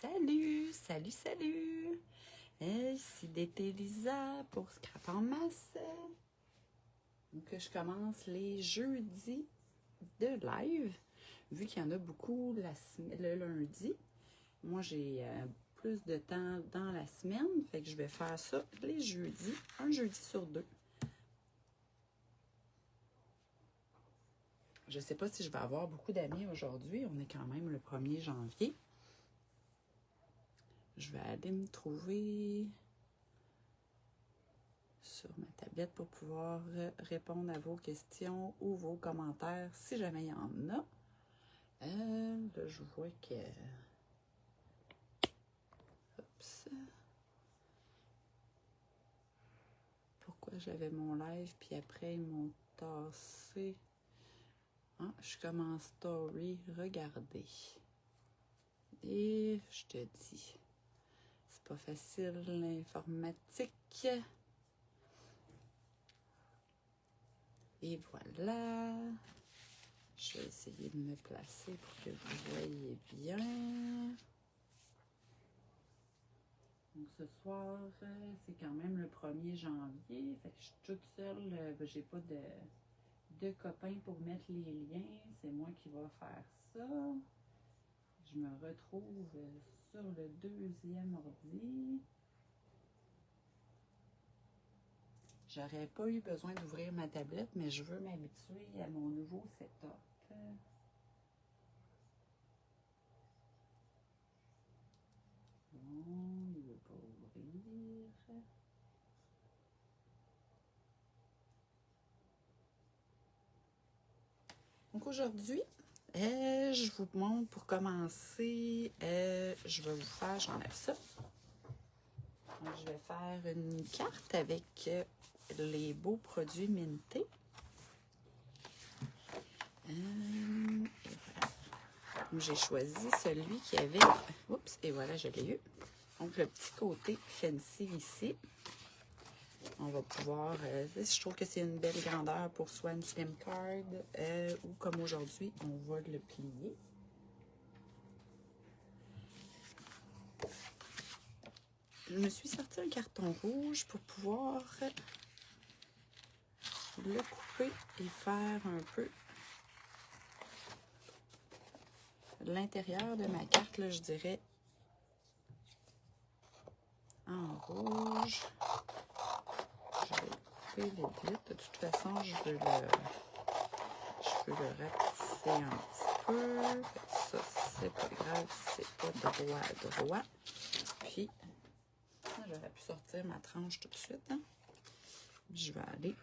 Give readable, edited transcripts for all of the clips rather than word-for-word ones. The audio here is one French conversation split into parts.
Salut, salut, salut! Ici d'été Lisa pour Scrap en masse. Donc, je commence les jeudis de live, vu qu'il y en a beaucoup le lundi. Moi, j'ai plus de temps dans la semaine, fait que je vais faire ça les jeudis, un jeudi sur deux. Je ne sais pas si je vais avoir beaucoup d'amis aujourd'hui. On est quand même le 1er janvier. Je vais aller me trouver sur ma tablette pour pouvoir répondre à vos questions ou vos commentaires si jamais il y en a. Là, je vois que... Oups. Pourquoi j'avais mon live, puis après, ils m'ont tassé. Ah, je suis comme en story. Regardez. Et je te dis, c'est pas facile l'informatique. Et voilà. Je vais essayer de me placer pour que vous voyez bien. Donc ce soir, c'est quand même le 1er janvier. Fait que je suis toute seule. J'ai pas de copains pour mettre les liens. C'est moi qui vais faire ça. Je me retrouve sur le deuxième ordi. J'aurais pas eu besoin d'ouvrir ma tablette, mais je veux m'habituer à mon nouveau setup. Bon, il ne veut pas ouvrir. Donc aujourd'hui, je vous montre pour commencer, je vais vous faire, j'enlève ça. Donc, je vais faire une carte avec les beaux produits Minté. Et voilà. J'ai choisi celui qui avait, oups, et voilà, je l'ai eu. Donc le petit côté fancy ici. On va pouvoir, je trouve que c'est une belle grandeur pour soit une slim card ou comme aujourd'hui, on va le plier. Je me suis sorti un carton rouge pour pouvoir le couper et faire un peu l'intérieur de ma carte, là, je dirais en rouge. Je vais couper vite. De toute façon, je veux le rapetisser un petit peu. Ça, c'est pas grave, c'est pas droit. Puis, j'aurais pu sortir ma tranche tout de suite. Hein. Je vais aller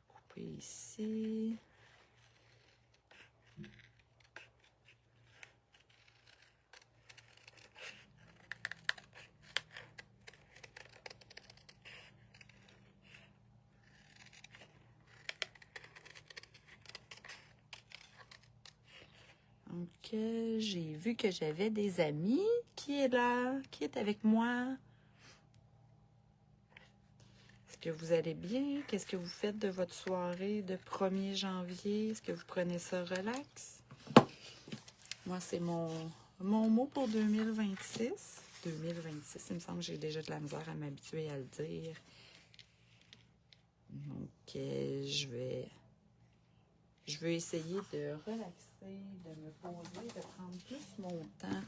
couper ici. Donc, j'ai vu que j'avais des amis qui est là, qui est avec moi. Est-ce que vous allez bien? Qu'est-ce que vous faites de votre soirée de 1er janvier? Est-ce que vous prenez ça relax? Moi, c'est mon mot pour 2026. 2026, il me semble que j'ai déjà de la misère à m'habituer à le dire. Donc, je vais essayer de relaxer, de me poser, de prendre plus mon temps,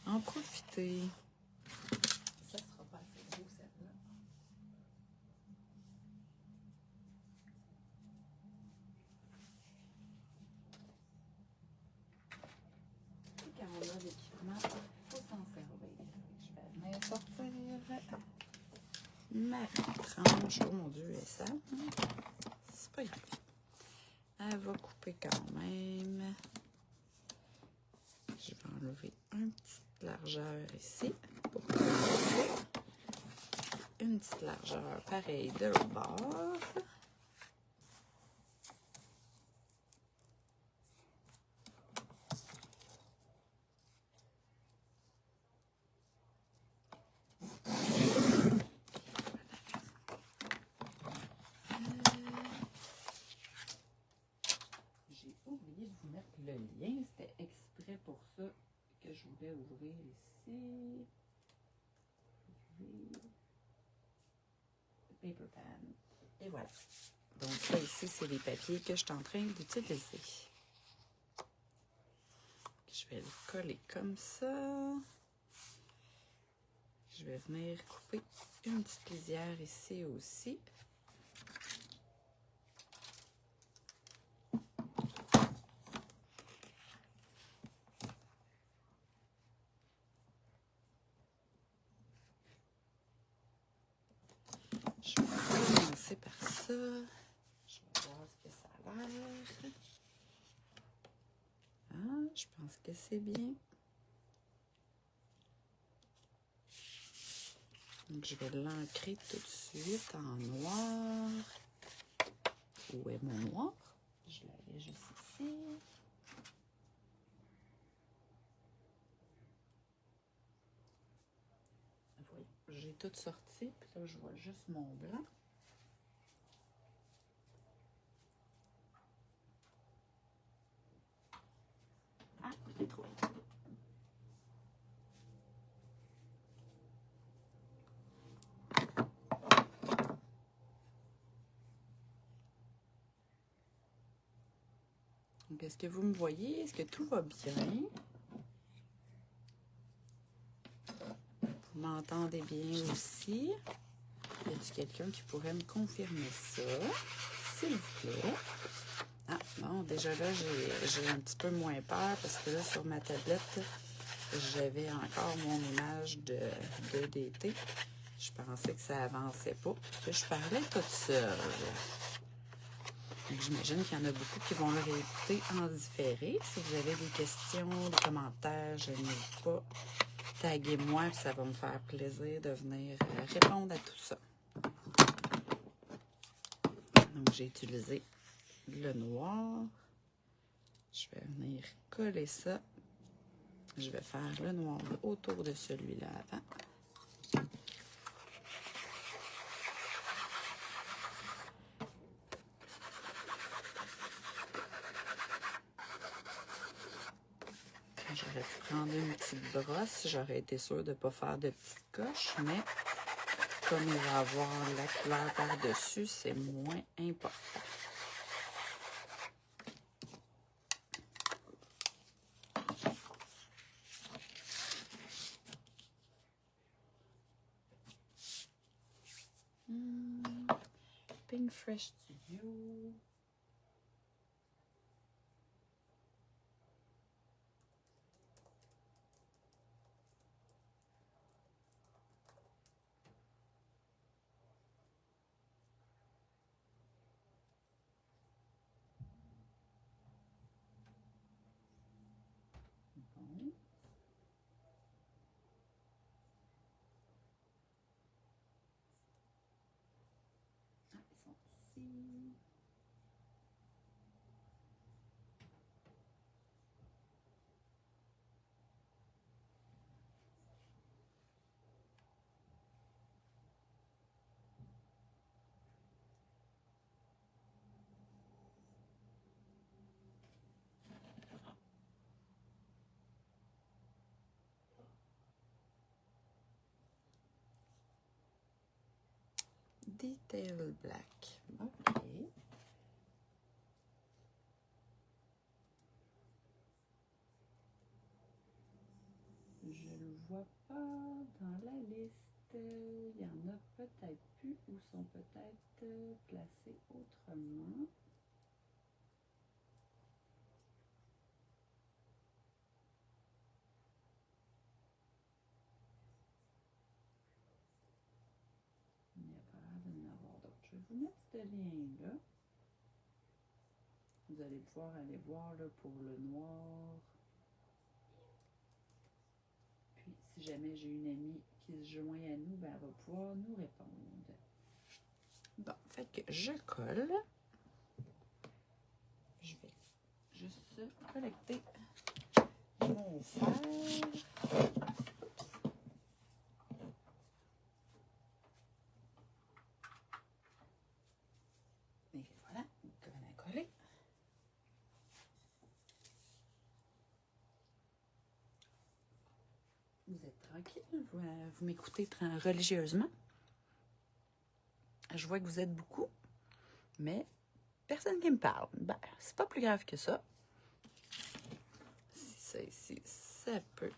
en profiter. Ça sera pas assez beau, celle-là. Et quand on a l'équipement, il faut s'en servir. Je vais venir sortir ma tranche. Oh mon Dieu, et ça, c'est pas grave. Elle va couper quand même. Je vais enlever une petite largeur ici pour commencer. Une petite largeur pareille de l'autre bord. J'ai oublié de vous mettre le lien. C'était exprès pour ça que que je voulais ouvrir ici. Paper pan. Et voilà. Donc ça ici, c'est les papiers que je suis en train d'utiliser. Je vais le coller comme ça. Je vais venir couper une petite lisière ici aussi. Je vais commencer par ça. Je vais voir ce que ça a l'air. Ah, je pense que c'est bien. Donc, je vais l'ancrer tout de suite en noir. Où est mon noir? Je l'avais juste ici. Voilà. J'ai tout sorti, puis là, je vois juste mon blanc. Ah, je l'ai trouvé. Donc, est-ce que vous me voyez? Est-ce que tout va bien? Vous m'entendez bien aussi? Y a-t-il quelqu'un qui pourrait me confirmer ça? S'il vous plaît. Ah, bon, déjà là, j'ai un petit peu moins peur parce que là, sur ma tablette, j'avais encore mon image de DT. Je pensais que ça avançait pas. Puis je parlais toute seule. J'imagine qu'il y en a beaucoup qui vont le réécouter en différé. Si vous avez des questions, des commentaires, je n'hésite pas. Taguez-moi, puis ça va me faire plaisir de venir répondre à tout ça. Donc, j'ai utilisé le noir. Je vais venir coller ça. Je vais faire le noir autour de celui-là avant. J'aurais pu prendre une petite brosse, j'aurais été sûre de ne pas faire de petites coches, mais comme il va y avoir la couleur par-dessus, c'est moins important. Pink Fresh Studio. Bon. Ah, ils sont ici. Detail Black. OK. Je le vois pas dans la liste. Il y en a peut-être plus ou sont peut-être placés autrement. Il n'y a pas l'air de en avoir d'autres. Je vais vous mettre ce lien-là. Vous allez pouvoir aller voir là, pour le noir. Puis, si jamais j'ai une amie qui se joint à nous, ben, elle va pouvoir nous répondre. Bon, fait que je colle. Je vais juste collecter mon fer. Et voilà, comme on a collé. Vous êtes tranquille, vous m'écoutez religieusement. Je vois que vous êtes beaucoup, mais personne qui me parle. Ben, c'est pas plus grave que ça. Si ça ici, ça peut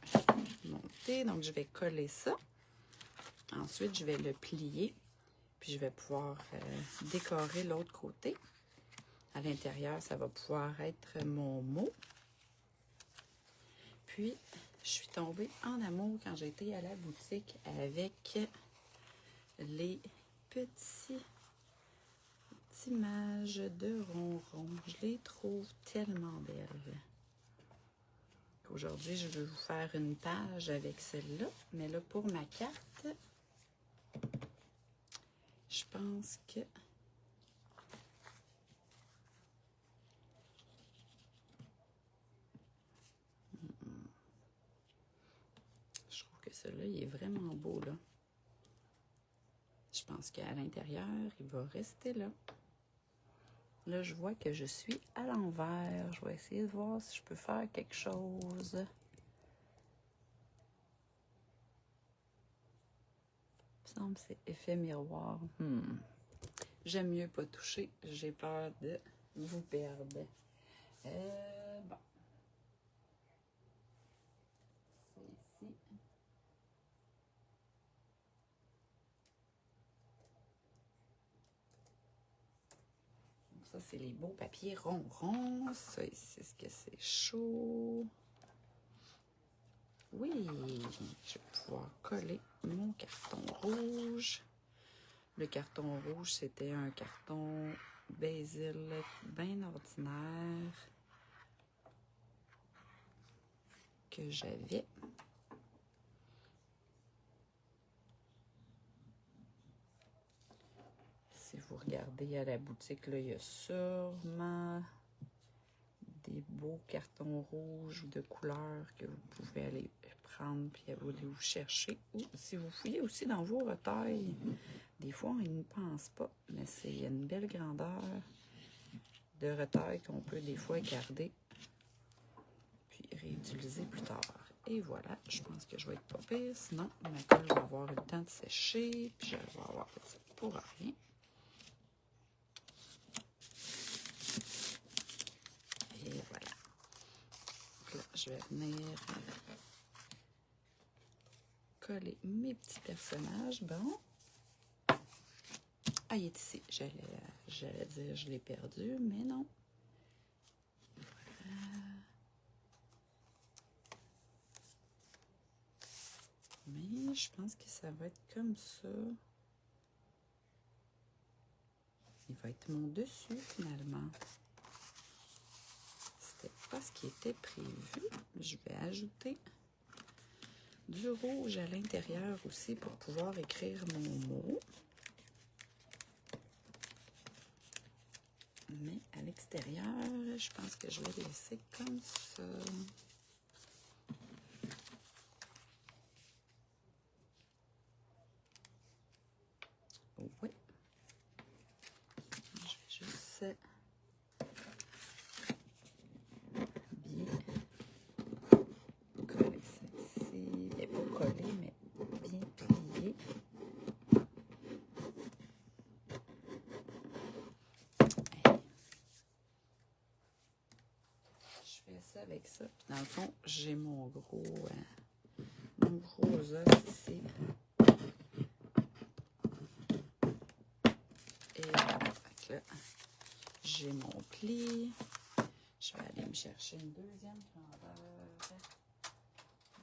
monter. Donc, je vais coller ça. Ensuite, je vais le plier. Puis, je vais pouvoir décorer l'autre côté. À l'intérieur, ça va pouvoir être mon mot. Puis, je suis tombée en amour quand j'ai été à la boutique avec les petites images de ronron. Je les trouve tellement belles. Aujourd'hui, je vais vous faire une page avec celle-là. Mais là, pour ma carte, je pense que... Je trouve que celui-là, il est vraiment beau, là. Je pense qu'à l'intérieur, il va rester là. Là, je vois que je suis à l'envers. Je vais essayer de voir si je peux faire quelque chose. Il me semble que c'est effet miroir. J'aime mieux pas toucher. J'ai peur de vous perdre. Bon. C'est ici. Donc ça, c'est les beaux papiers ronrons. Ça ici, est-ce que c'est chaud? Oui, je vais pouvoir coller mon carton rouge. Le carton rouge, c'était un carton basil bien ordinaire que j'avais. Si vous regardez à la boutique, là, il y a sûrement des beaux cartons rouges ou de couleurs que vous pouvez aller prendre puis aller vous chercher. Ou si vous fouillez aussi dans vos retailles, des fois, on n'y pense pas, mais c'est une belle grandeur de retail qu'on peut des fois garder puis réutiliser plus tard. Et voilà, je pense que je vais être pas pire. Sinon, ma colle va avoir eu le temps de sécher, puis je vais avoir ça pour rien. Et voilà. Donc là, je vais venir coller mes petits personnages. Bon. Ah, il est ici. J'allais dire je l'ai perdu, mais non. Voilà. Mais je pense que ça va être comme ça. Il va être mon dessus, finalement. C'était pas ce qui était prévu. Je vais ajouter du rouge à l'intérieur aussi pour pouvoir écrire mon mot. Mais à l'extérieur, je pense que je vais laisser comme ça. Oui. Je vais juste bien coller celle-ci. Elle n'est pas collée, mais bien pliée. Je fais ça avec ça. Puis dans le fond, j'ai mon gros os ici. Et voilà. Là, j'ai mon pli. Je vais aller me chercher une deuxième grandeur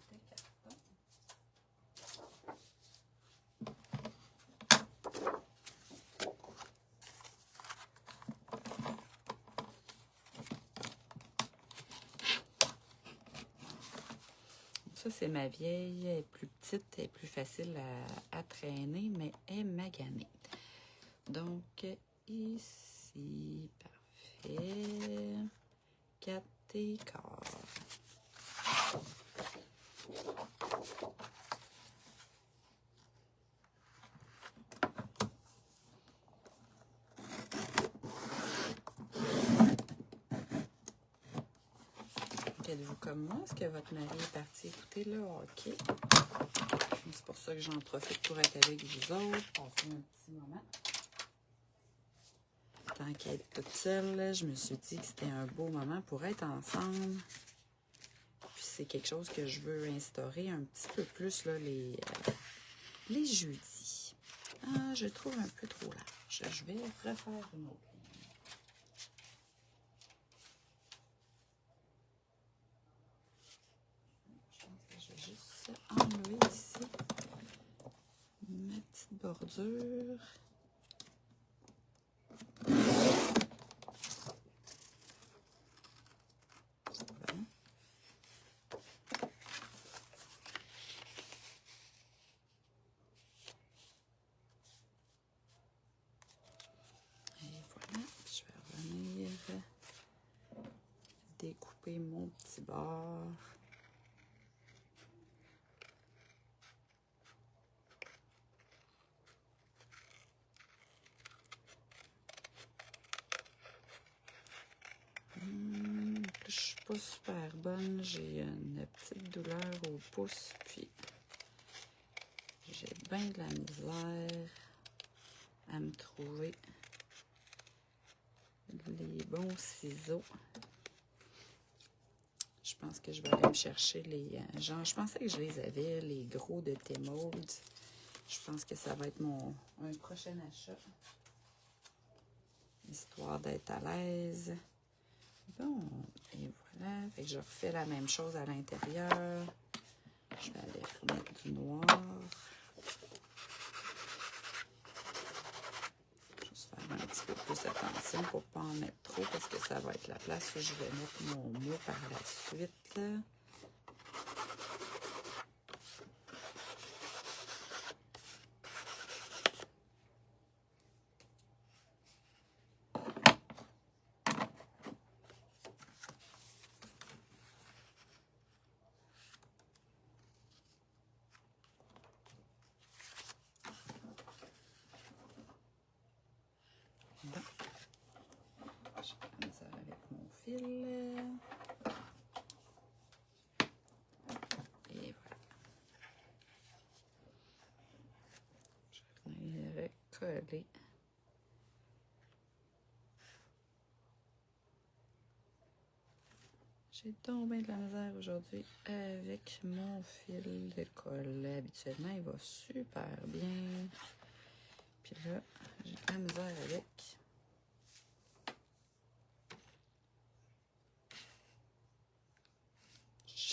de carton. Ça, c'est ma vieille. Elle est plus petite, elle est plus facile à traîner, mais elle est maganée. Donc, ici, parfait. 4 écarts. êtes-vous comme moi? Est-ce que votre mari est parti écouter le hockey? C'est pour ça que j'en profite pour être avec vous autres, passer un petit moment. Tant qu'à être toute seule, je me suis dit que c'était un beau moment pour être ensemble. Puis c'est quelque chose que je veux instaurer un petit peu plus là, les jeudis. Ah, je trouve un peu trop large. Je vais refaire une autre ligne. Je pense que je vais juste enlever ici ma petite bordure. Découper mon petit bord. Je suis pas super bonne. J'ai une petite douleur au pouce, puis j'ai bien de la misère à me trouver les bons ciseaux. Je pense que je vais aller me chercher les... genre, je pensais que je les avais, les gros de T-Mode. Je pense que ça va être un prochain achat. Histoire d'être à l'aise. Bon, et voilà. Fait que je refais la même chose à l'intérieur. Je vais aller remettre du noir. Juste faire un petit peu plus attention pour ne pas en mettre trop parce que ça va être la place où je vais mettre mon mot par la suite. Bon. Je vais ça avec mon fil. Et voilà. Je vais recoller. J'ai tombé de la misère aujourd'hui avec mon fil de colle. Habituellement, il va super bien. Puis là, j'ai de la misère avec.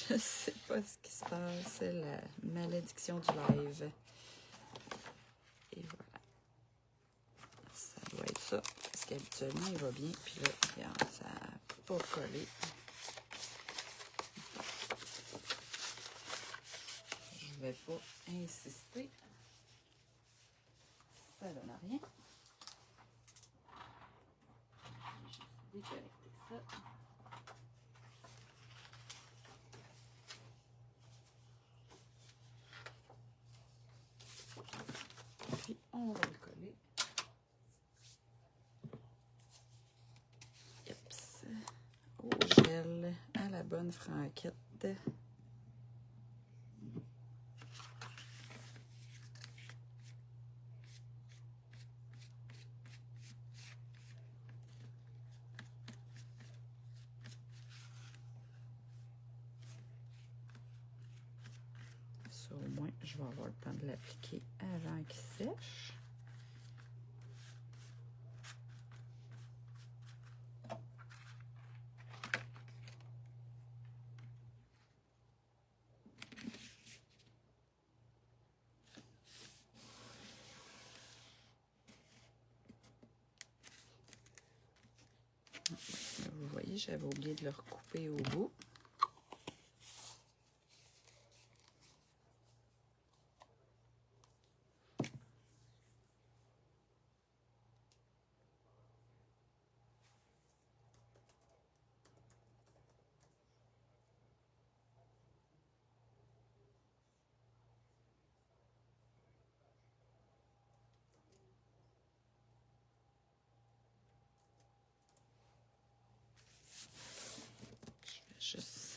Je sais pas ce qui se passe. C'est la malédiction du live. Et voilà. Ça doit être ça. Parce qu'habituellement, il va bien. Puis là, regarde, ça n'a pas collé. Je vais pas insister. Ça donne rien. Je vais juste déconnecter ça. Puis on va le coller. Yeps. Au gel, à la bonne franquette. Ça, au moins, je vais avoir le temps de l'appliquer avant qu'il sèche. Vous voyez, j'avais oublié de le recouper au bout.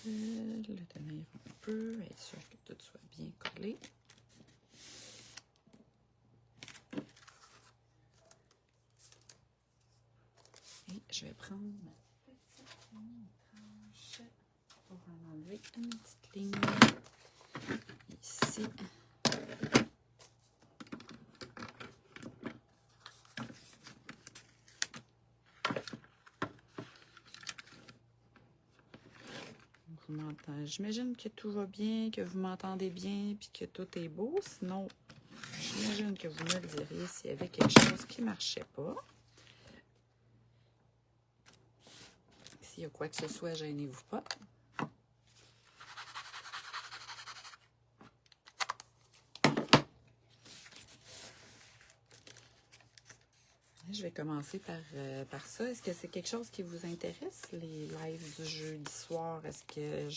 le tenir un peu, être sûr que tout soit bien collé. Et je vais prendre ma petite tranche pour en enlever une petite ligne ici. J'imagine que tout va bien, que vous m'entendez bien, puis que tout est beau. Sinon, j'imagine que vous me le diriez s'il y avait quelque chose qui ne marchait pas. S'il y a quoi que ce soit, gênez-vous pas. Je vais commencer par ça. Est-ce que c'est quelque chose qui vous intéresse, les lives du jeudi soir? Est-ce que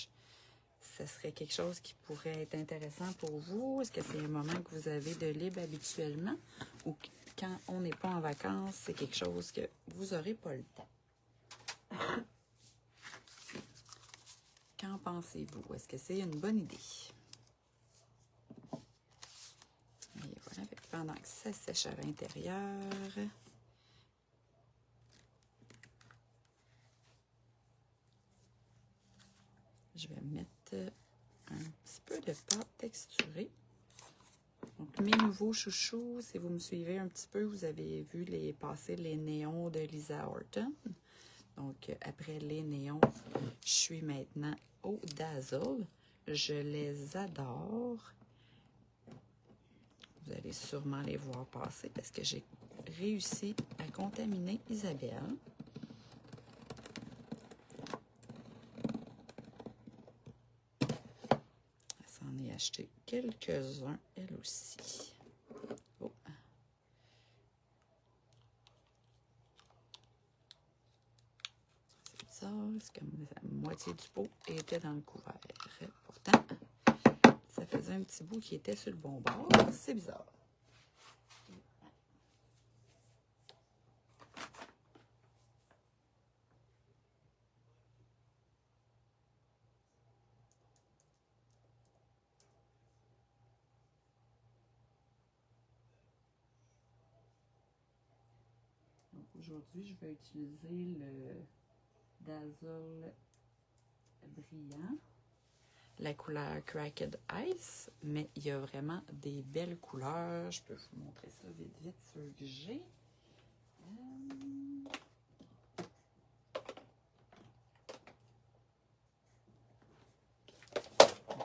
ce serait quelque chose qui pourrait être intéressant pour vous? Est-ce que c'est un moment que vous avez de libre habituellement? Ou quand on n'est pas en vacances, c'est quelque chose que vous n'aurez pas le temps? Qu'en pensez-vous? Est-ce que c'est une bonne idée? Et voilà, pendant que ça sèche à l'intérieur, je vais mettre un petit peu de pâte texturée. Donc, mes nouveaux chouchous, si vous me suivez un petit peu, vous avez vu passer les néons de Lisa Horton. Donc, après les néons, je suis maintenant au Dazzle. Je les adore. Vous allez sûrement les voir passer parce que j'ai réussi à contaminer Isabelle. Elle s'en est acheté quelques-uns, elle aussi. Oh. C'est bizarre, c'est comme la moitié du pot était dans le couvert. Pourtant, ça faisait un petit bout qui était sur le bon bord. C'est bizarre. Donc aujourd'hui, je vais utiliser le Dazzle brillant, la couleur Cracked Ice, mais il y a vraiment des belles couleurs. Je peux vous montrer ça vite vite sur que j'ai.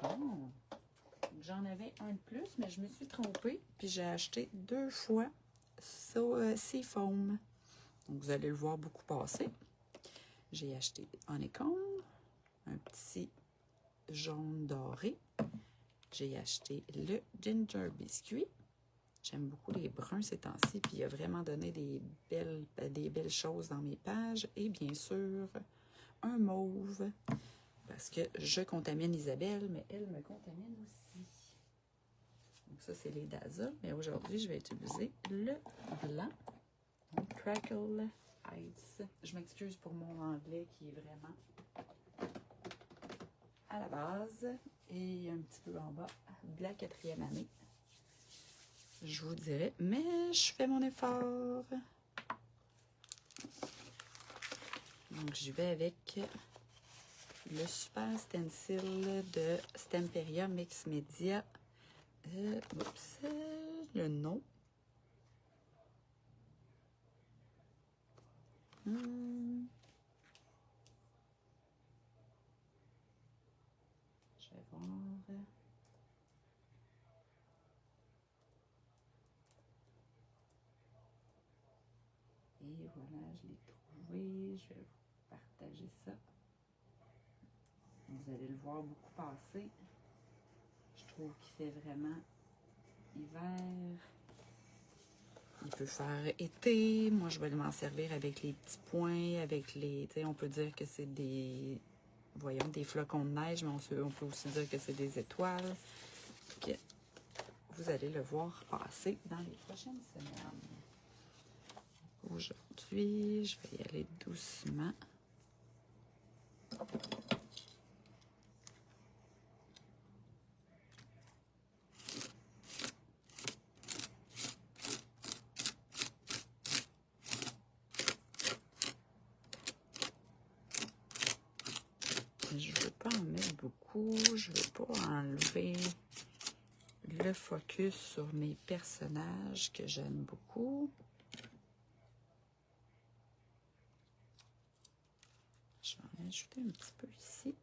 Bon. J'en avais un de plus, mais je me suis trompée, puis j'ai acheté 2 fois Seafoam. Donc vous allez le voir beaucoup passer. J'ai acheté Honeycomb, un petit jaune doré. J'ai acheté le Ginger Biscuit. J'aime beaucoup les bruns ces temps-ci, puis il a vraiment donné des belles choses dans mes pages. Et bien sûr, un mauve, parce que je contamine Isabelle, mais elle me contamine aussi. Donc ça, c'est les Dazzle, mais aujourd'hui, je vais utiliser le blanc, donc Crackle Ice. Je m'excuse pour mon anglais qui est vraiment à la base et un petit peu en bas de la 4e année. Je vous dirais, mais je fais mon effort. Donc, j'y vais avec le super stencil de Stemperia Mix Media. Oups, le nom. Je vais voir. Et voilà, je l'ai trouvé. Je vais vous partager ça. Vous allez le voir beaucoup passer. Je trouve qu'il fait vraiment hiver. Il peut faire été. Moi, je vais m'en servir avec les petits points, avec les... On peut dire que c'est des... Voyons, des flocons de neige, mais on peut aussi dire que c'est des étoiles. Donc, vous allez le voir passer dans les prochaines semaines. Aujourd'hui, je vais y aller doucement. beaucoup. Je ne veux pas enlever le focus sur mes personnages que j'aime beaucoup. Je vais en ajouter un petit peu ici.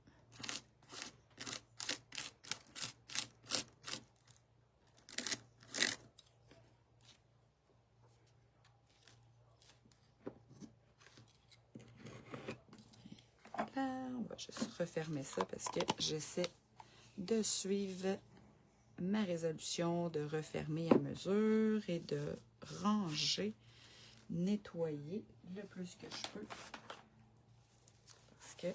Là, on va juste refermer ça parce que j'essaie de suivre ma résolution de refermer à mesure et de ranger, nettoyer le plus que je peux. Parce que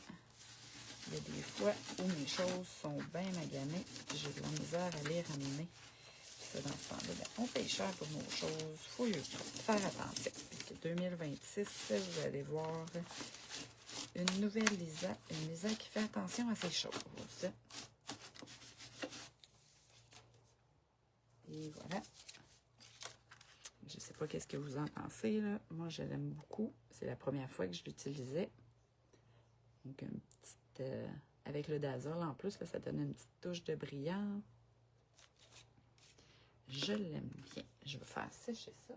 il y a des fois où mes choses sont bien maganées et j'ai de la misère à les ramener. Ça, dans ce temps-là, on paye cher pour nos choses. Il faut juste faire attention. 2026, vous allez voir une nouvelle Lisa, une Lisa qui fait attention à ses choses. Et voilà. Je ne sais pas qu'est-ce que vous en pensez, là. Moi, je l'aime beaucoup. C'est la première fois que je l'utilisais. Donc, une petite... avec le dazzle, en plus, là, ça donne une petite touche de brillant. Je l'aime bien. Je vais faire sécher ça.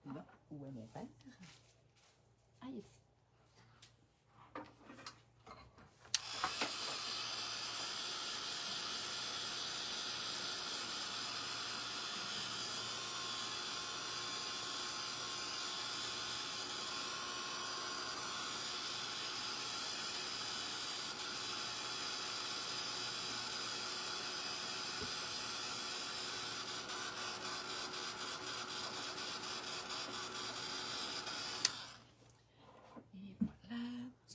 Bon, où est mon verre? Ah, ici.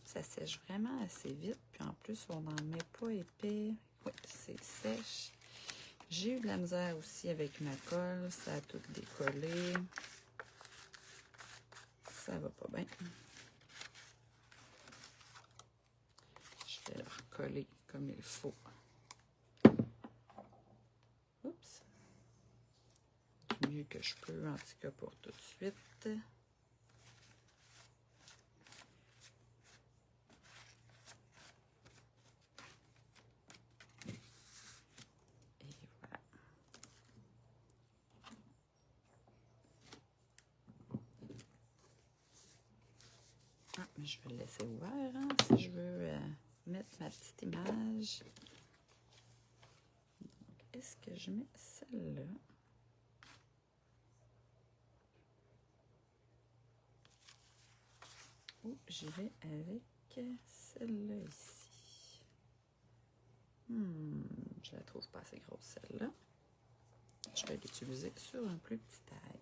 Ça sèche vraiment assez vite. Puis en plus, on n'en met pas épais. Oui, c'est sèche. J'ai eu de la misère aussi avec ma colle. Ça a tout décollé. Ça va pas bien. Je vais le recoller comme il faut. Oups. Du mieux que je peux, en tout cas pour tout de suite. Ah, mais je vais le laisser ouvert hein, si je veux mettre ma petite image. Est-ce que je mets celle-là? Ou j'y vais avec celle-là ici. Je la trouve pas assez grosse celle-là. Je vais l'utiliser sur un plus petit tag.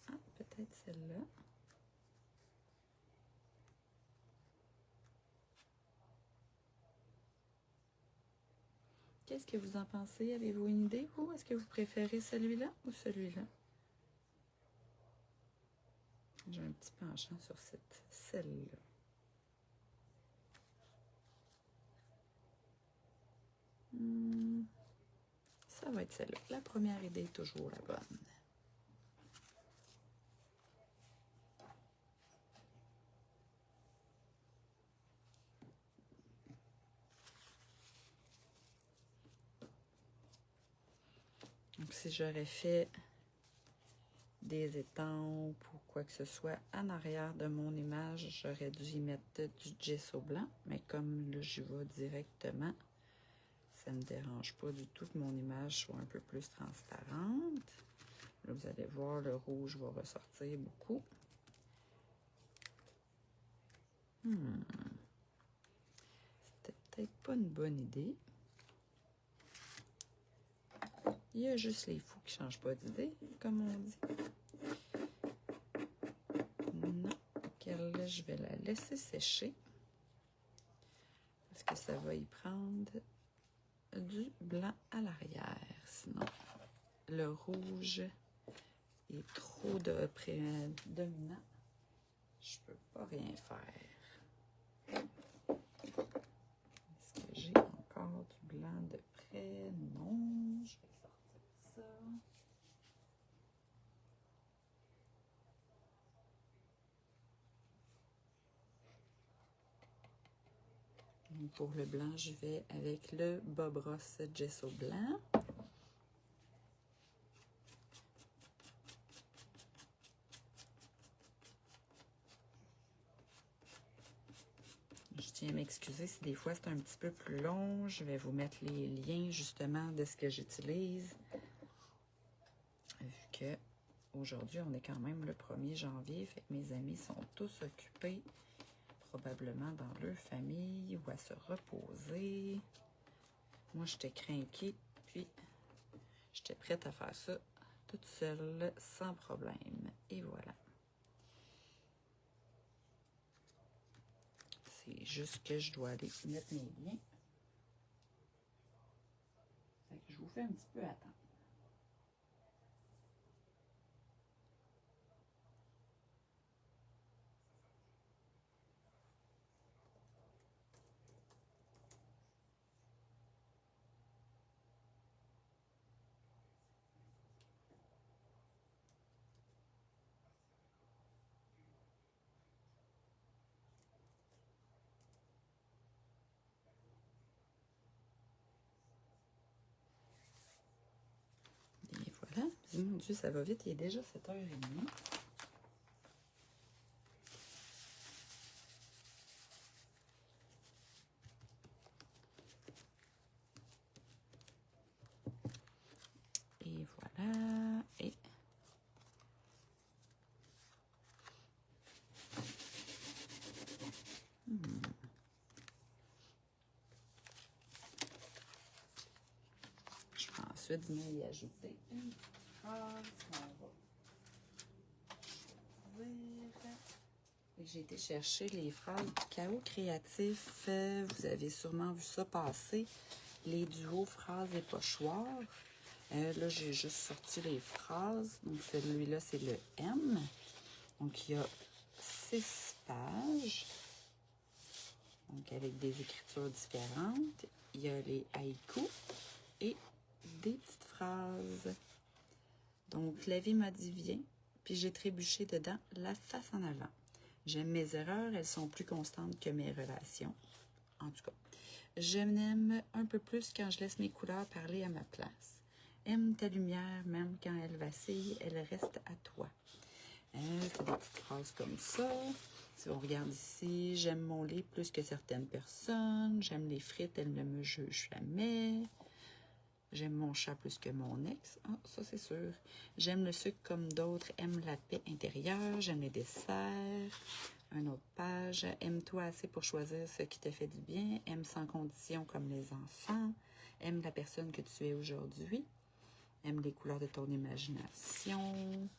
Ah, peut-être celle-là. Qu'est-ce que vous en pensez? Avez-vous une idée, vous? Est-ce que vous préférez celui-là ou celui-là? J'ai un petit penchant sur celle-là. Ça va être celle-là. La première idée est toujours la bonne. Donc, si j'aurais fait des étampes ou quoi que ce soit en arrière de mon image, j'aurais dû y mettre du gesso blanc. Mais comme là, j'y vais directement, ça ne me dérange pas du tout que mon image soit un peu plus transparente. Là, vous allez voir, le rouge va ressortir beaucoup. C'était peut-être pas une bonne idée. Il y a juste les fous qui ne changent pas d'idée, comme on dit. Non, là, je vais la laisser sécher. Parce que ça va y prendre du blanc à l'arrière. Sinon, le rouge est trop dominant. Je peux pas rien faire. Est-ce que j'ai encore du blanc de près? Non, je vais sortir ça. Donc, pour le blanc, je vais avec le Bob Ross Gesso blanc. Je tiens à m'excuser si des fois c'est un petit peu plus long. Je vais vous mettre les liens justement de ce que j'utilise. Vu que aujourd'hui, on est quand même le 1er janvier, fait que mes amis sont tous occupés, probablement dans leur famille ou à se reposer. Moi, j'étais crinquée, puis j'étais prête à faire ça toute seule, sans problème. Et voilà. C'est juste que je dois aller mettre mes liens. Fait que je vous fais un petit peu attendre. Et voilà. Mon Dieu, ça va vite. Il est déjà 7h30. Et voilà. Et je vais ensuite venir y ajouter une petite phrase qu'on va choisir. J'ai été chercher les phrases du chaos créatif. Vous avez sûrement vu ça passer. Les duos phrases et pochoirs. Là, j'ai juste sorti les phrases. Donc, celui-là, c'est le M. Donc, il y a 6 pages. Donc, avec des écritures différentes. Il y a les haïkus et des petites phrases. Donc, la vie m'a dit viens, puis j'ai trébuché dedans la face en avant. J'aime mes erreurs, elles sont plus constantes que mes relations. En tout cas, je m'aime un peu plus quand je laisse mes couleurs parler à ma place. Aime ta lumière, même quand elle vacille, elle reste à toi. C'est des petites phrases comme ça. Si on regarde ici, j'aime mon lit plus que certaines personnes. J'aime les frites, elles ne me jugent jamais. J'aime mon chat plus que mon ex. Ah, ça, c'est sûr. J'aime le sucre comme d'autres aiment la paix intérieure. J'aime les desserts. Une autre page. Aime-toi assez pour choisir ce qui te fait du bien. Aime sans condition comme les enfants. Aime la personne que tu es aujourd'hui. Aime les couleurs de ton imagination.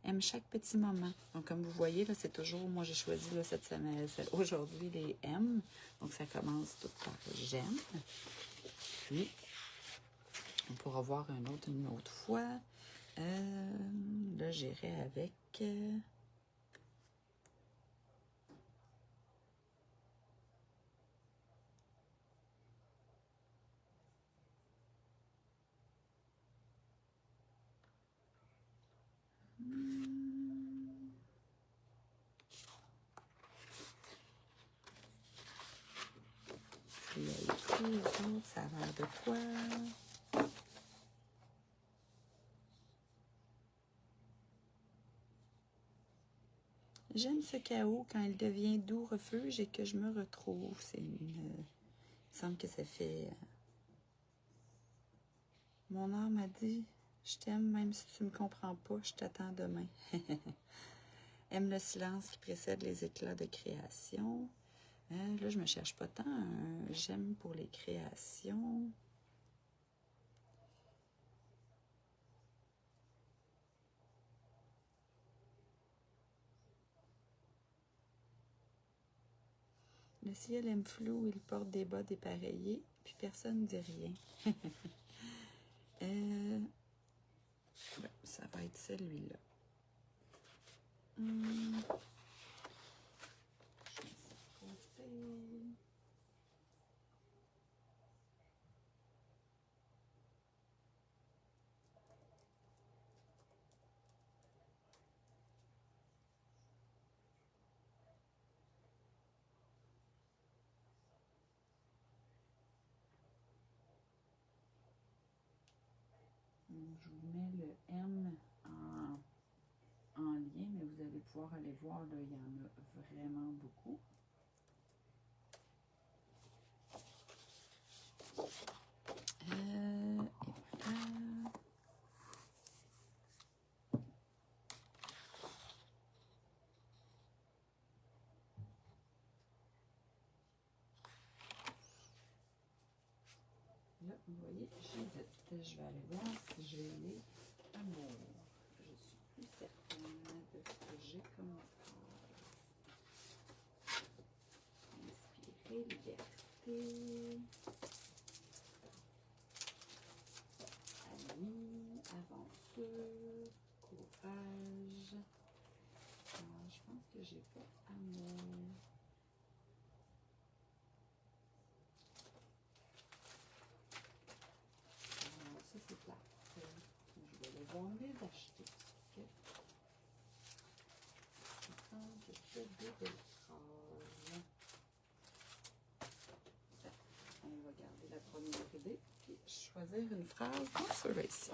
Aime chaque petit moment. Donc, comme vous voyez, là, c'est toujours, moi, j'ai choisi là, cette semaine, aujourd'hui, les M. Donc, ça commence tout par j'aime. Puis, on pourra voir un autre une autre fois. Là, j'irai avec... Puis, écrit les autres, ça a l'air de quoi? J'aime ce chaos quand il devient doux refuge et que je me retrouve. C'est une... il me semble que ça fait... Mon âme m'a dit, je t'aime même si tu me comprends pas, je t'attends demain. Aime le silence qui précède les éclats de création. Là, je me cherche pas tant. J'aime pour les créations. Le ciel aime flou, il porte des bas dépareillés, puis personne ne dit rien. Ça va être celui-là. Je mets ça de côté. Je vous mets le M en lien, mais vous allez pouvoir aller voir, là, il y en a vraiment beaucoup. Et voilà. Là, vous voyez, j'hésite. Je vais aller voir si j'ai les amours. Je suis plus certaine de ce que j'ai comme phrase. Inspirer, liberté. Amis, aventure, courage. Alors, je pense que j'ai pas amour. Alors, ça, c'est plate. Je vais devoir les acheter. Okay. Il me semble que c'est des belles phrases. On va garder la première idée puis choisir une phrase dans celui-ci.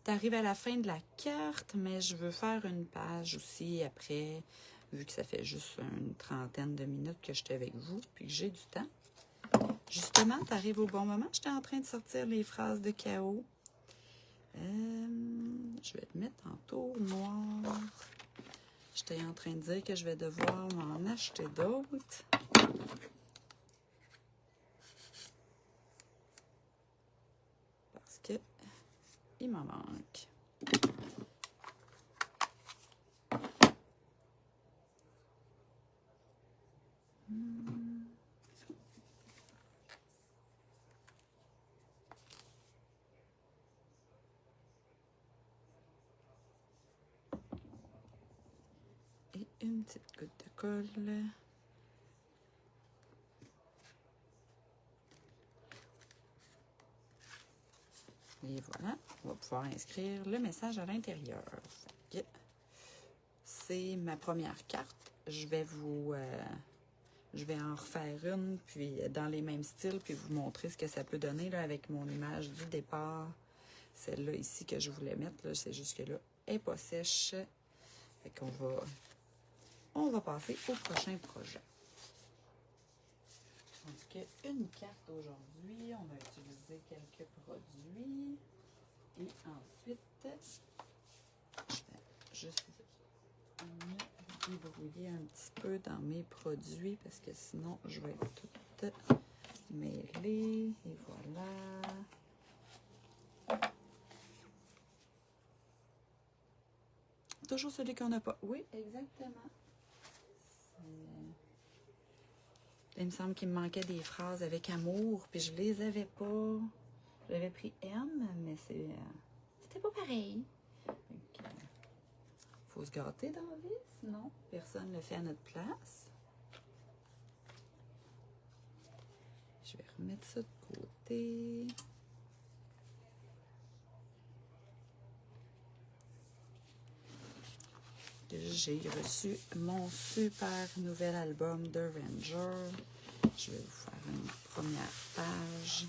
T'arrives à la fin de la carte, mais je veux faire une page aussi après, vu que ça fait juste une trentaine de minutes que j'étais avec vous, puis que j'ai du temps. Justement, t'arrives au bon moment. J'étais en train de sortir les phrases de chaos. Je vais te mettre en tour noir. J'étais en train de dire que je vais devoir m'en acheter d'autres. Parce que il m'en manque. Et une petite goutte de colle. Et voilà, on va pouvoir inscrire le message à l'intérieur. C'est ma première carte. Je vais en refaire une, puis dans les mêmes styles, puis vous montrer ce que ça peut donner là, avec mon image du départ. Celle-là ici que je voulais mettre, c'est juste que là, elle n'est pas sèche. Fait qu'on va passer au prochain projet. Donc, une carte aujourd'hui. On a utilisé quelques produits. Et ensuite, je vais juste me débrouiller un petit peu dans mes produits parce que sinon, je vais être toute mêlée. Et voilà. Toujours celui qu'on n'a pas. Oui, exactement. Il me semble qu'il me manquait des phrases avec amour, puis je les avais pas. J'avais pris M, mais c'était pas pareil. Donc, faut se gâter dans la vie, sinon personne ne le fait à notre place. Je vais remettre ça de côté. J'ai reçu mon super nouvel album de Ranger. Je vais vous faire une première page.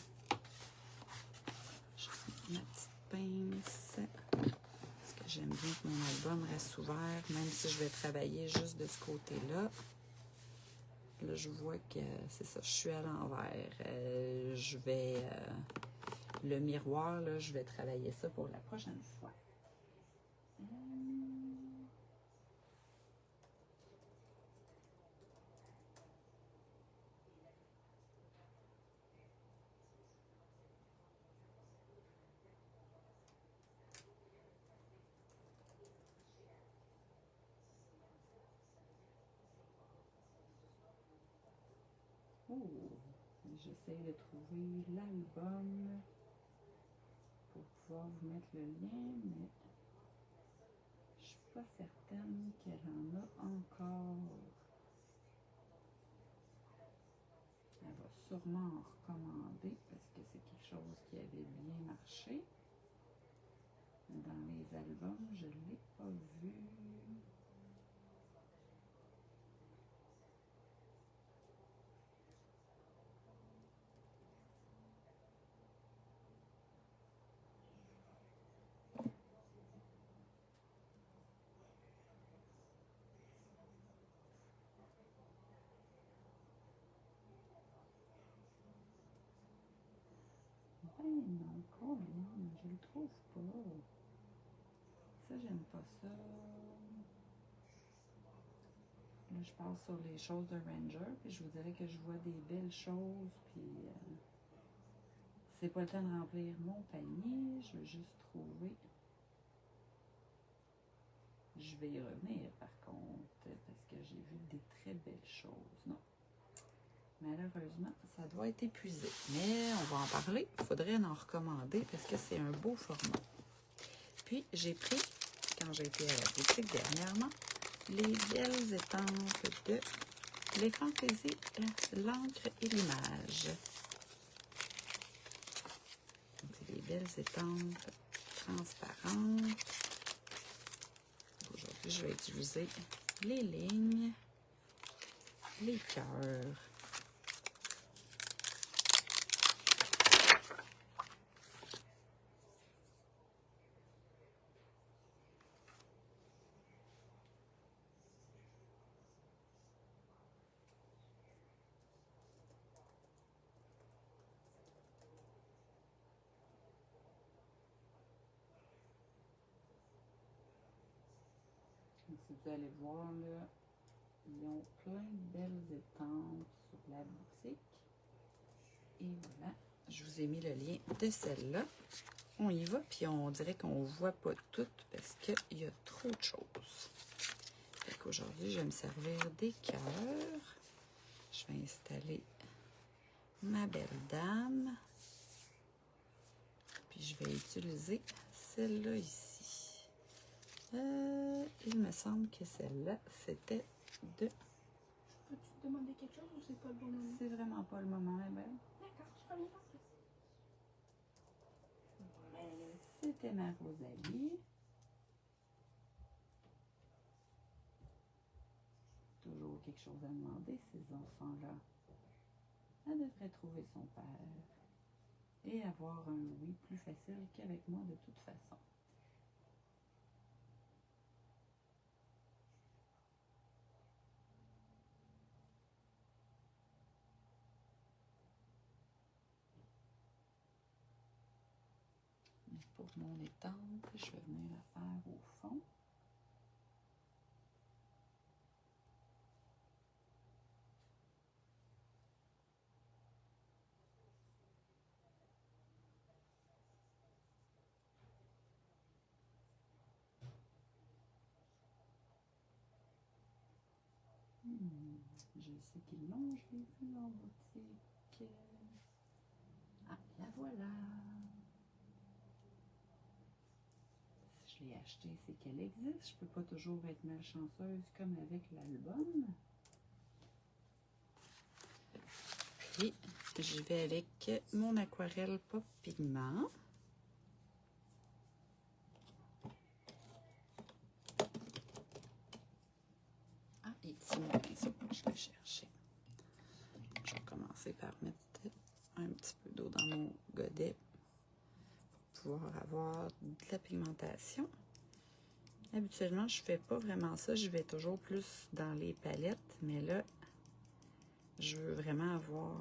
Je vais mettre ma petite pince. Parce que j'aime bien que mon album reste ouvert, même si je vais travailler juste de ce côté-là. Là, je vois que c'est ça, je suis à l'envers. Je vais... le miroir, là, je vais travailler ça pour la prochaine fois. trouve. J'essaie de trouver l'album pour pouvoir vous mettre le lien, mais je suis pas certaine qu'elle en a encore. Elle va sûrement en recommander parce que c'est quelque chose qui avait bien marché. Mais dans les albums, je ne l'ai pas vu. Ben non, Colin, je le trouve pas. Ça, j'aime pas ça. Là, je passe sur les choses de Ranger, puis je vous dirais que je vois des belles choses, puis c'est pas le temps de remplir mon panier, je veux juste trouver. Je vais y revenir, par contre, parce que j'ai vu des très belles choses. Non. Malheureusement, ça doit être épuisé. Mais on va en parler. Il faudrait en recommander parce que c'est un beau format. Puis, j'ai pris, quand j'ai été à la boutique dernièrement, les belles étampes de Les Fantaisies, l'encre et l'image. C'est des belles étampes transparentes. Aujourd'hui, je vais utiliser les lignes, les cœurs. Si vous allez voir, là, ils ont plein de belles étampes sur la boutique. Et voilà, je vous ai mis le lien de celle-là. On y va, puis on dirait qu'on ne voit pas toutes parce qu'il y a trop de choses. Fait qu'aujourd'hui, je vais me servir des cœurs. Je vais installer ma belle dame. Puis je vais utiliser celle-là ici. Il me semble que celle-là, c'était de... Peux-tu te demander quelque chose ou c'est pas le bon moment? C'est vraiment pas le moment, ma belle. D'accord, je reviens après. C'était ma Rosalie. Toujours quelque chose à demander, ces enfants-là. Elle devrait trouver son père et avoir un oui plus facile qu'avec moi de toute façon. Pour mon étampe, je vais venir la faire au fond. Je sais qu'ils l'ont, je l'ai vu en boutique. Ah, la voilà. Si je l'ai achetée, c'est qu'elle existe. Je peux pas toujours être malchanceuse comme avec l'album. Puis, j'y vais avec mon aquarelle Pop Pigment. Ah, et petit mon pinceau, je vais chercher. Je vais commencer par mettre un petit peu d'eau dans mon godet pour pouvoir avoir de la pigmentation. Habituellement, je fais pas vraiment ça. Je vais toujours plus dans les palettes, mais là, je veux vraiment avoir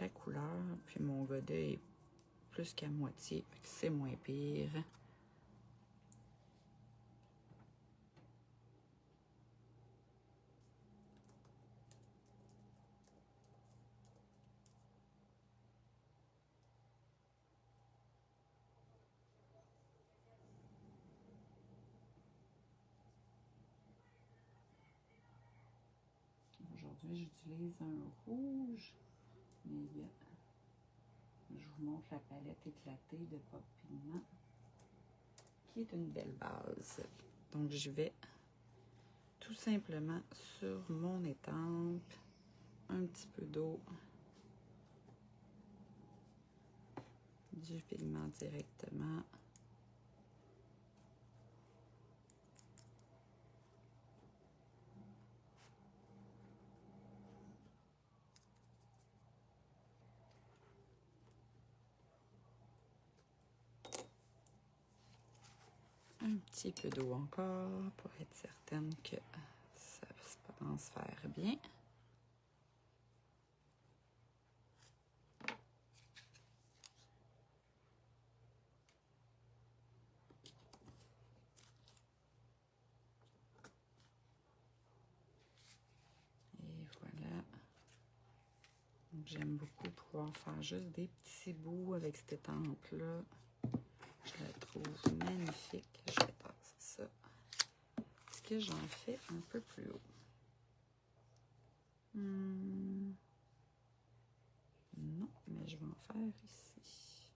la couleur. Puis mon godet est plus qu'à moitié, c'est moins pire. Aujourd'hui, j'utilise un rouge Mais je vous montre la palette éclatée de Pop Pigment, qui est une belle base. Donc, je vais tout simplement sur mon étampe, un petit peu d'eau, du pigment directement. Un petit peu d'eau encore pour être certaine que ça se transfère bien. Et voilà. J'aime beaucoup pouvoir faire juste des petits bouts avec cette étampe-là. Je la trouve magnifique. Je vais tasser ça. Est-ce que j'en fais un peu plus haut? Non, mais je vais en faire ici.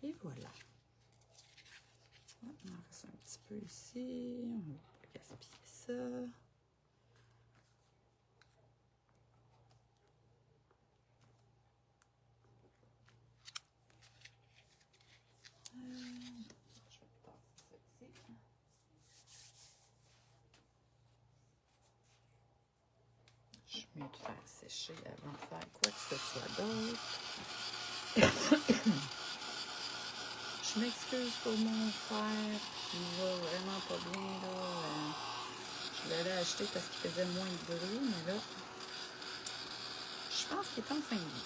Et voilà. On en reste un petit peu ici. On va pas gaspiller ça. Je suis mieux de faire sécher avant de faire quoi que ce soit d'autre. Je m'excuse pour mon frère qui va vraiment pas bien. Là. Je l'allais acheter parce qu'il faisait moins de bruit, mais là, je pense qu'il est en fin de vie.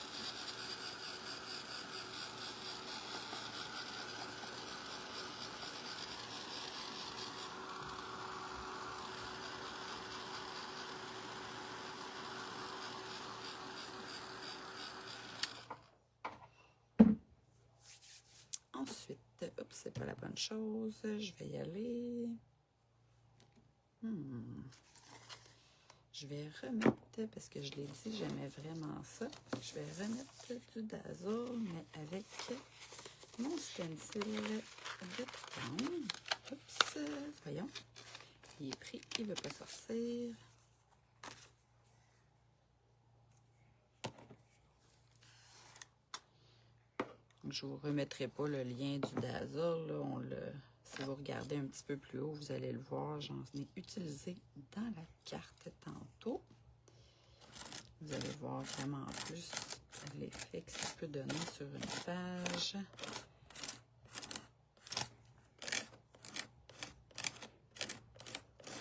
Ensuite, oups, c'est pas la bonne chose. Je vais y aller. Je vais remettre, parce que je l'ai dit, j'aimais vraiment ça. Je vais remettre du Dazzle, mais avec mon stencil de triangle. Oups, voyons. Il est pris, il ne veut pas sortir. Je ne vous remettrai pas le lien du Dazzle. Là, si vous regardez un petit peu plus haut, vous allez le voir. J'en ai utilisé dans la carte tantôt. Vous allez voir vraiment plus l'effet que ça peut donner sur une page.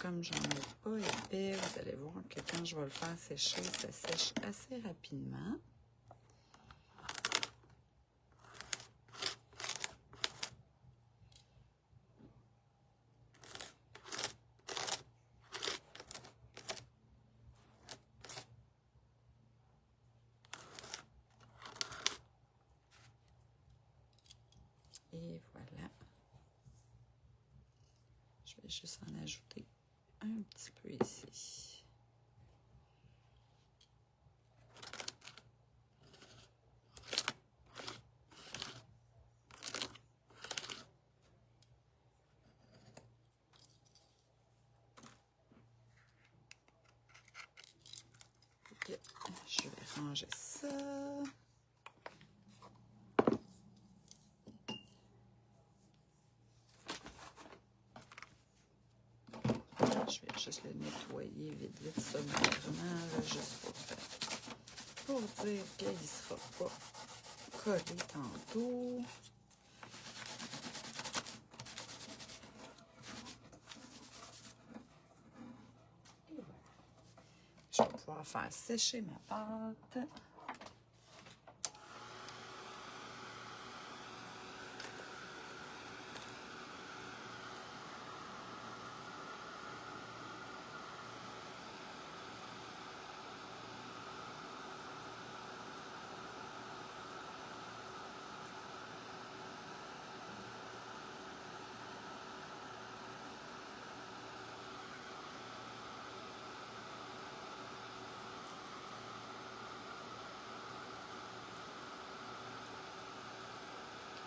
Comme j'en ai pas épais, vous allez voir que quand je vais le faire sécher, ça sèche assez rapidement. Et voilà. Je vais juste en ajouter un petit peu ici. Ok, je vais ranger ça. Je vais juste le nettoyer vite sommairement, là, juste pour dire qu'il ne sera pas collé tantôt. Je vais pouvoir faire sécher ma pâte.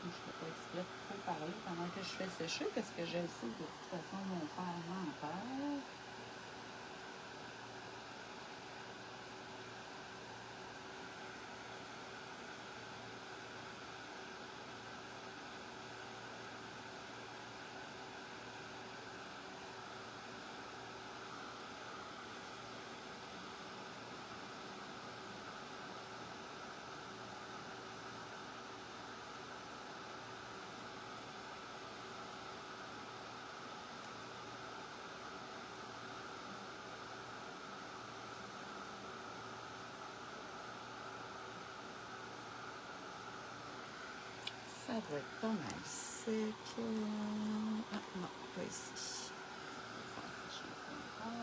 Je ne fais pas exprès de trop parler pendant que je fais sécher parce que je sais que de toute façon mon père m'en perd. Ça doit être pas mal sec. Ah non, pas ici. Je vais faire sécher un peu encore.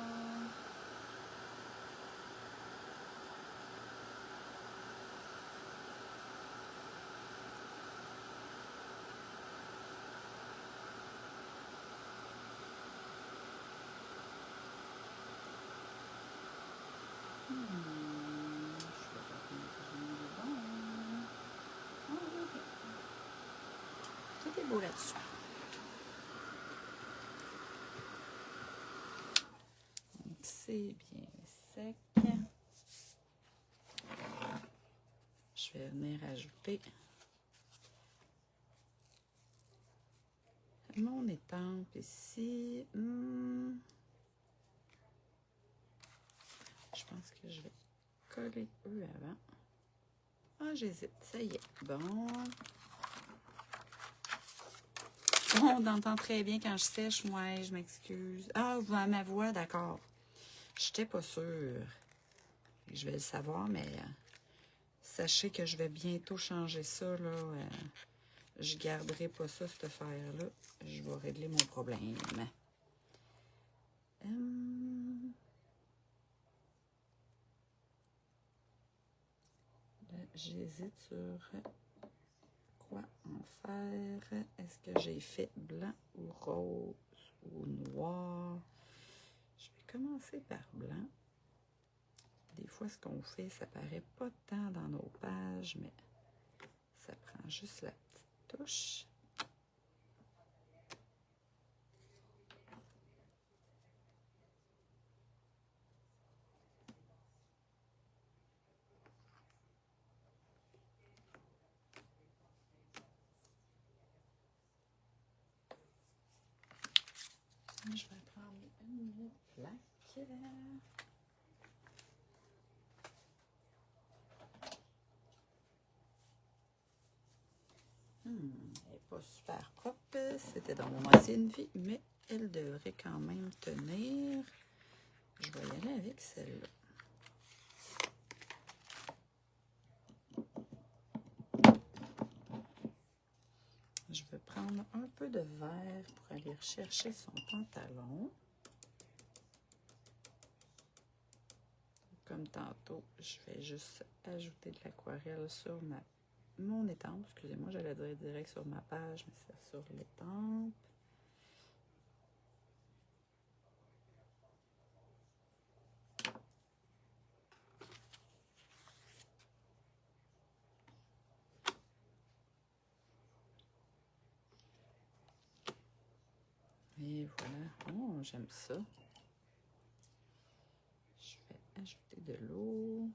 Je vais faire un peu de bon. Ok. Tout est beau là-dessus. Donc, c'est bien sec. Je vais venir ajouter mon étampe ici. Je pense que je vais coller eux avant. Ah, j'hésite. Ça y est. Bon. On entend très bien quand je sèche. Ouais, je m'excuse. Ah, ma voix, d'accord. Je n'étais pas sûre. Je vais le savoir, mais sachez que je vais bientôt changer ça. Là. Je ne garderai pas ça, cette affaire-là. Je vais régler mon problème. J'hésite sur quoi en faire. Est-ce que j'ai fait blanc ou rose ou noir? Je vais commencer par blanc. Des fois, ce qu'on fait, ça paraît pas tant dans nos pages, mais ça prend juste la petite touche. Je vais prendre une plaque. Elle n'est pas super propre. C'était dans mon ancienne vie, mais elle devrait quand même tenir. Je vais y aller avec celle-là. Je vais prendre un peu de vert pour aller rechercher son pantalon. Comme tantôt, je vais juste ajouter de l'aquarelle sur mon étampe. Excusez-moi, j'allais dire direct sur ma page, mais c'est sur l'étampe. Et voilà. Oh, j'aime ça. Je vais ajouter de l'eau.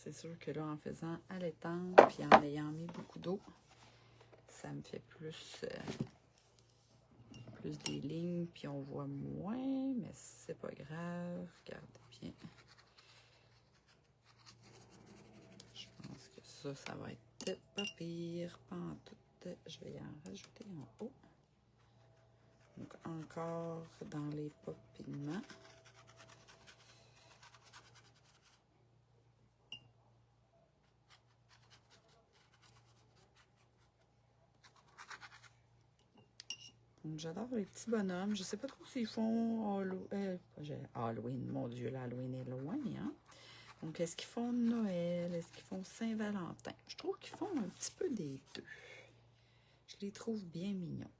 C'est sûr que là, en faisant à l'étampe puis en ayant mis beaucoup d'eau, ça me fait plus des lignes, puis on voit moins, mais c'est pas grave. Regardez bien. Je pense que ça va être pas pire. Pas en tout. Je vais y en rajouter en haut. Donc, encore dans les popinements. Donc, j'adore les petits bonhommes. Je sais pas trop s'ils font Halloween. Mon Dieu, l'Halloween est loin, hein? Donc, est-ce qu'ils font Noël? Est-ce qu'ils font Saint-Valentin? Je trouve qu'ils font un petit peu des deux. Je les trouve bien mignons.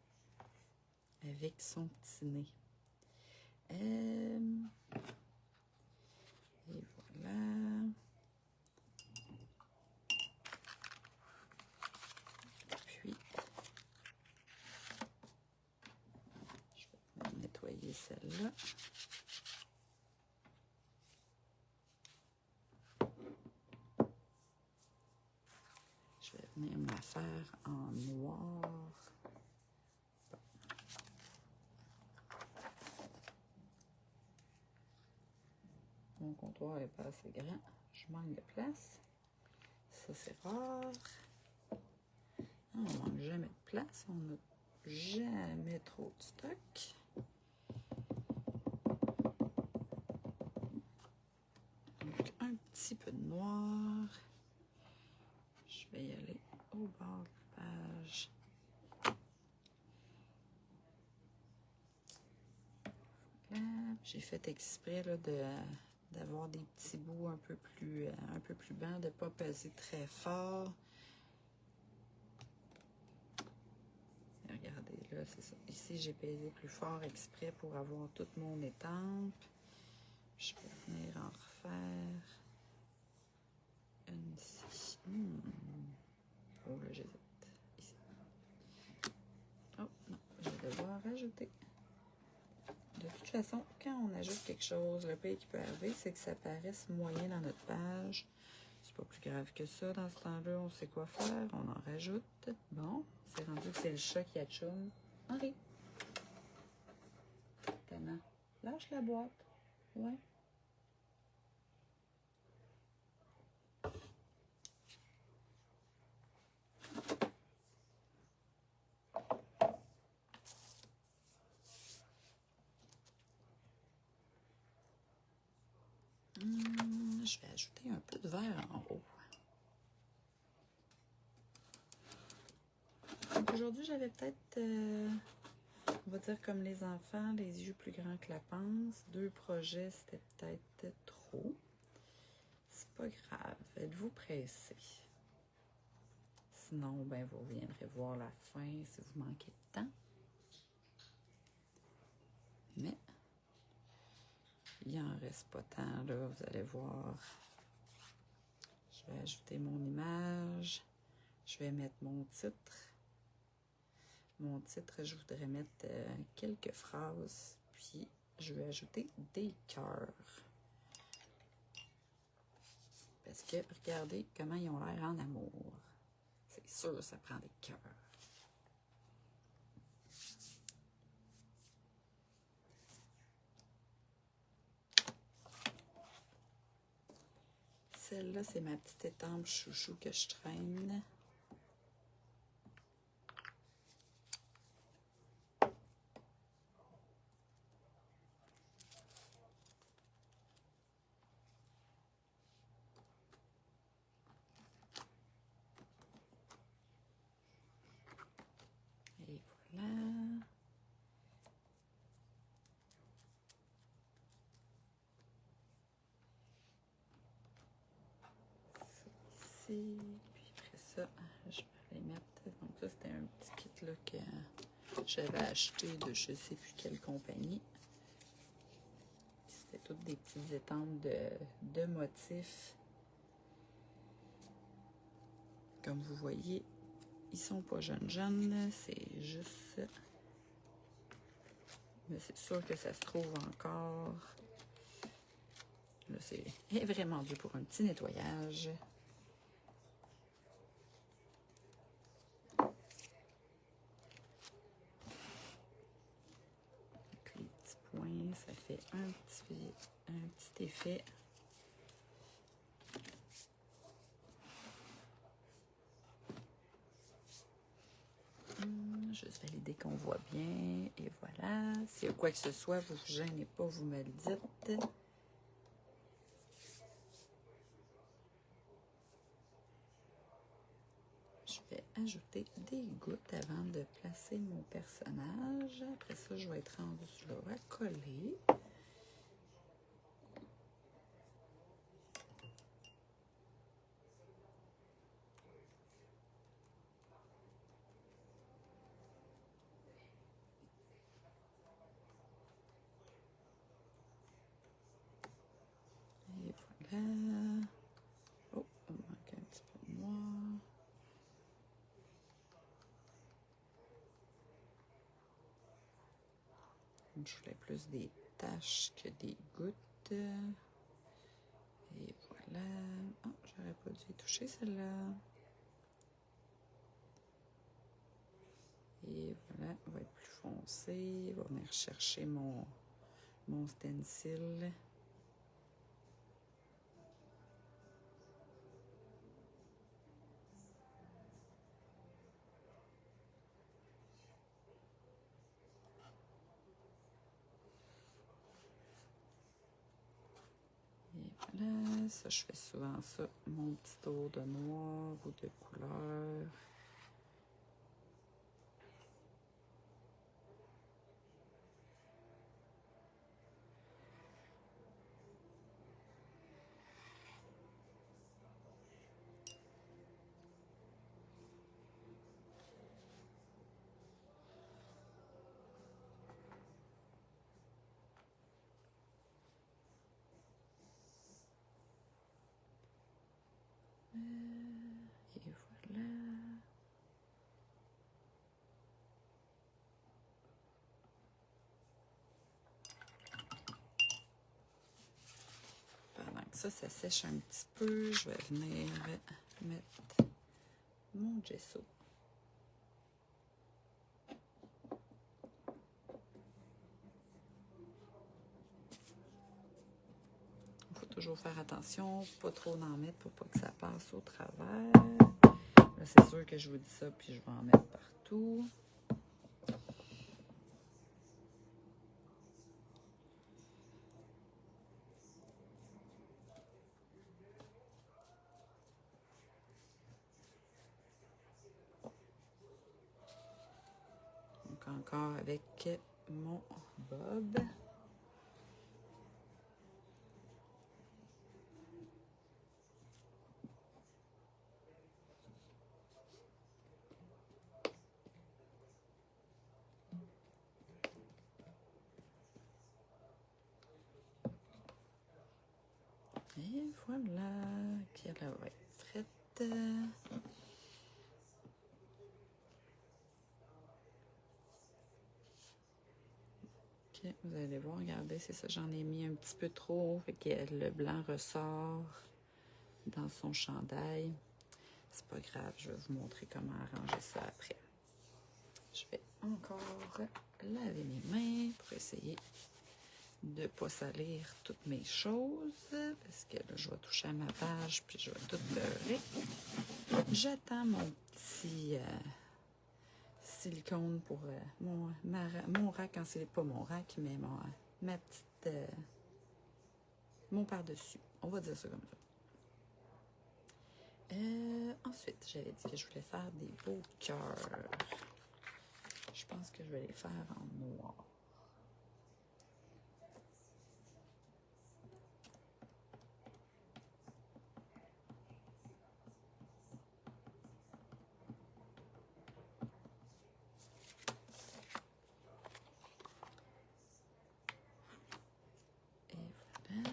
Avec son petit nez. Et voilà. Puis, je vais nettoyer celle-là. Je vais venir me la faire en noir. Mon comptoir n'est pas assez grand. Je manque de place. Ça, c'est rare. On ne manque jamais de place. On n'a jamais trop de stock. Donc, un petit peu de noir. Je vais y aller au bord de la page. J'ai fait exprès là, d'avoir des petits bouts un peu plus bas, de ne pas peser très fort. Et regardez, là, c'est ça. Ici, j'ai pesé plus fort exprès pour avoir toute mon étampe. Je vais venir en refaire une ici. Oh, là, j'hésite. Ici. Oh, non, je vais devoir rajouter. De toute façon, quand on ajoute quelque chose, le pire qui peut arriver, c'est que ça paraisse moyen dans notre page. C'est pas plus grave que ça. Dans ce temps-là, on sait quoi faire. On en rajoute. Bon, c'est rendu que c'est le chat qui atchoum. Henri. Tana, lâche la boîte. Ouais. Je vais ajouter un peu de vert en haut. Donc aujourd'hui, j'avais peut-être, on va dire comme les enfants, les yeux plus grands que la panse. 2 projets, c'était peut-être trop. C'est pas grave. Êtes-vous pressé? Sinon, ben, vous reviendrez voir la fin si vous manquez de temps. Mais il en reste pas tant, là, vous allez voir. Je vais ajouter mon image. Je vais mettre mon titre. Mon titre, je voudrais mettre quelques phrases. Puis, je vais ajouter des cœurs. Parce que, regardez comment ils ont l'air en amour. C'est sûr, ça prend des cœurs. Celle-là, c'est ma petite étampe chouchou que je traîne. Et voilà. Ça ici. Puis après ça, je vais les mettre. Donc ça, c'était un petit kit là, que j'avais acheté de je sais plus quelle compagnie. C'était toutes des petites étampes de motifs. Comme vous voyez, ils sont pas jeunes, c'est juste... Mais c'est sûr que ça se trouve encore. Là, c'est vraiment dû pour un petit nettoyage. Donc, les petits points, ça fait un petit effet. Juste valider qu'on voit bien. Et voilà. S'il y a quoi que ce soit, vous ne vous gênez pas, vous me le dites. Je vais ajouter des gouttes avant de placer mon personnage. Après ça, je vais être rendue là à coller. Et voilà. Oh, il manque un petit peu de noir. Je voulais plus des taches que des gouttes. Et voilà. Oh, j'aurais pas dû toucher celle-là. Et voilà, on va être plus foncé. On va venir chercher mon stencil. Et voilà, ça, je fais souvent ça, mon petit tour de noir ou de couleur. Et voilà. Pendant que ça sèche un petit peu, je vais venir mettre mon gesso. Il faut toujours faire attention, pas trop en mettre pour pas que ça passe au travers. Là, c'est sûr que je vous dis ça, puis je vais en mettre partout. Donc encore avec mon bob. Et voilà, puis elle va être prête. Ok, vous allez voir, regardez, c'est ça, j'en ai mis un petit peu trop, fait que le blanc ressort dans son chandail. C'est pas grave, je vais vous montrer comment arranger ça après. Je vais encore laver mes mains pour essayer de ne pas salir toutes mes choses, parce que là, je vais toucher à ma page, puis je vais tout beurrer. J'attends mon petit silicone pour mon rack, quand c'est pas mon rack, mais ma petite... mon par-dessus. On va dire ça comme ça. Ensuite, j'avais dit que je voulais faire des beaux cœurs. Je pense que je vais les faire en noir. Et voilà.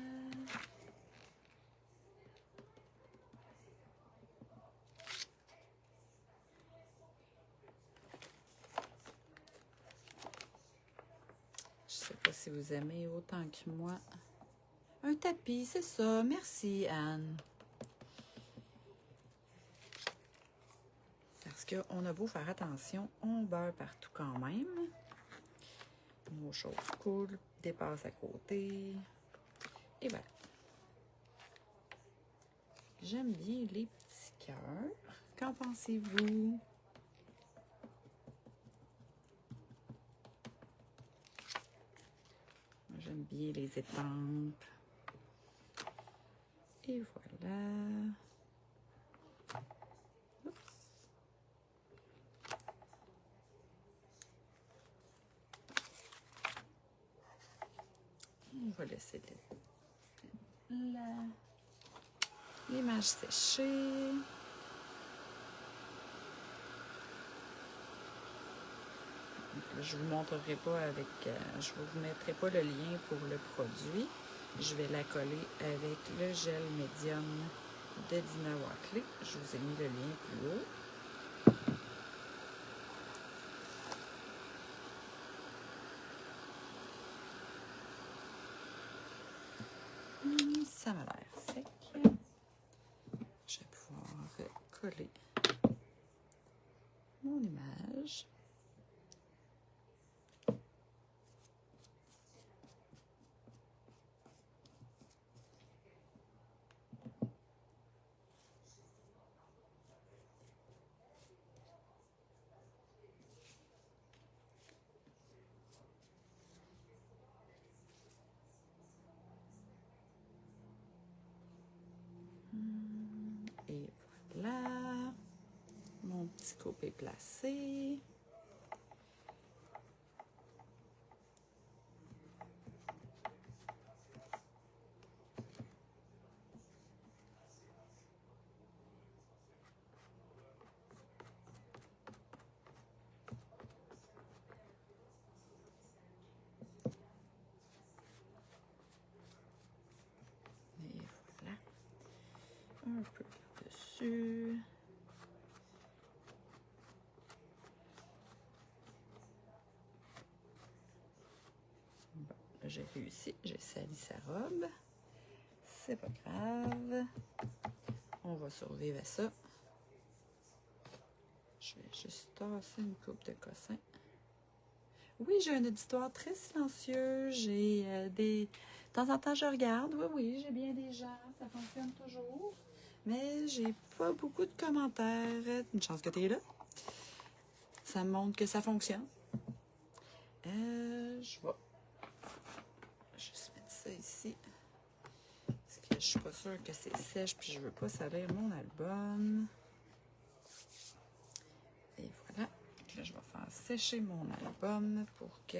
Je sais pas si vous aimez autant que moi. Un tapis, c'est ça. Merci, Anne. Parce qu'on a beau faire attention, on beurre partout quand même. Nos choses coulent, dépassent à côté. Et voilà. J'aime bien les petits cœurs. Qu'en pensez-vous? J'aime bien les étampes. Et voilà. Oups. va laisser l'image sécher. Je ne vous montrerai pas avec... je ne vous mettrai pas le lien pour le produit. Je vais la coller avec le gel médium de Dina Wakley. Je vous ai mis le lien plus haut. Ça m'a l'air sec. Je vais pouvoir coller mon image. Et voilà, mon petit coupe est placé. Et voilà, un peu dessus. Bon, j'ai réussi, j'ai sali sa robe. C'est pas grave. On va survivre à ça. Je vais juste tasser une coupe de cossins. Oui, j'ai un auditoire très silencieux. J'ai des... De temps en temps, je regarde. Oui, j'ai bien des gens. Ça fonctionne toujours. Mais j'ai pas beaucoup de commentaires. Une chance que tu es là. Ça me montre que ça fonctionne. Je vais juste mettre ça ici. Parce que je suis pas sûre que c'est sèche. Puis je veux pas salir mon album. Et voilà. Là, je vais faire sécher mon album pour que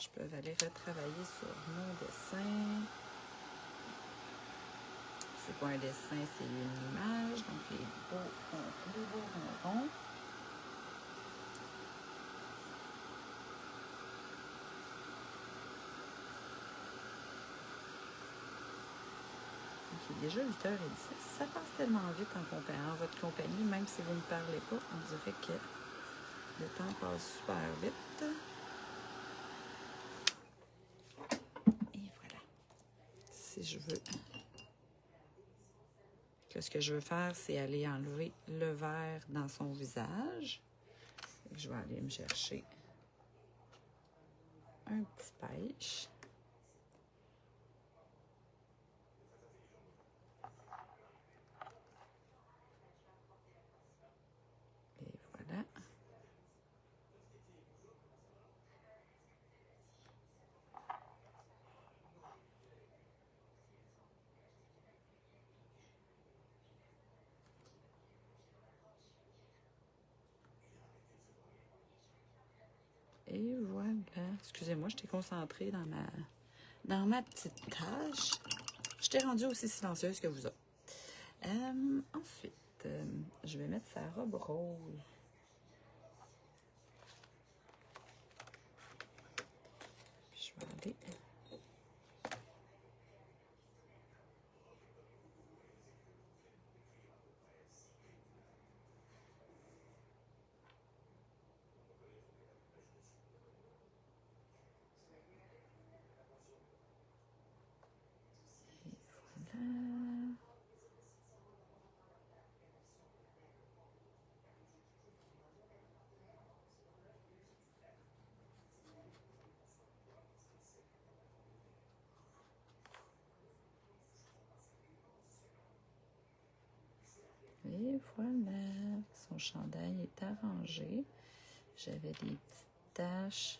je peux aller retravailler sur mon dessin. C'est pas un dessin, c'est une image. Donc, les beaux ronds. Il est déjà 8h10. Ça passe tellement vite en votre compagnie, même si vous ne me parlez pas, on dirait que le temps passe super vite. Et voilà. Si je veux... Ce que je veux faire, c'est aller enlever le vert dans son visage. Je vais aller me chercher un petit pêche. Et voilà. Et voilà. Excusez-moi, j'étais concentrée dans ma petite tâche. Je t'ai rendue aussi silencieuse que vous autres. Ensuite, je vais mettre sa robe rose. Puis je vais aller... Et voilà. Et voilà, son chandail est arrangé. J'avais des petites taches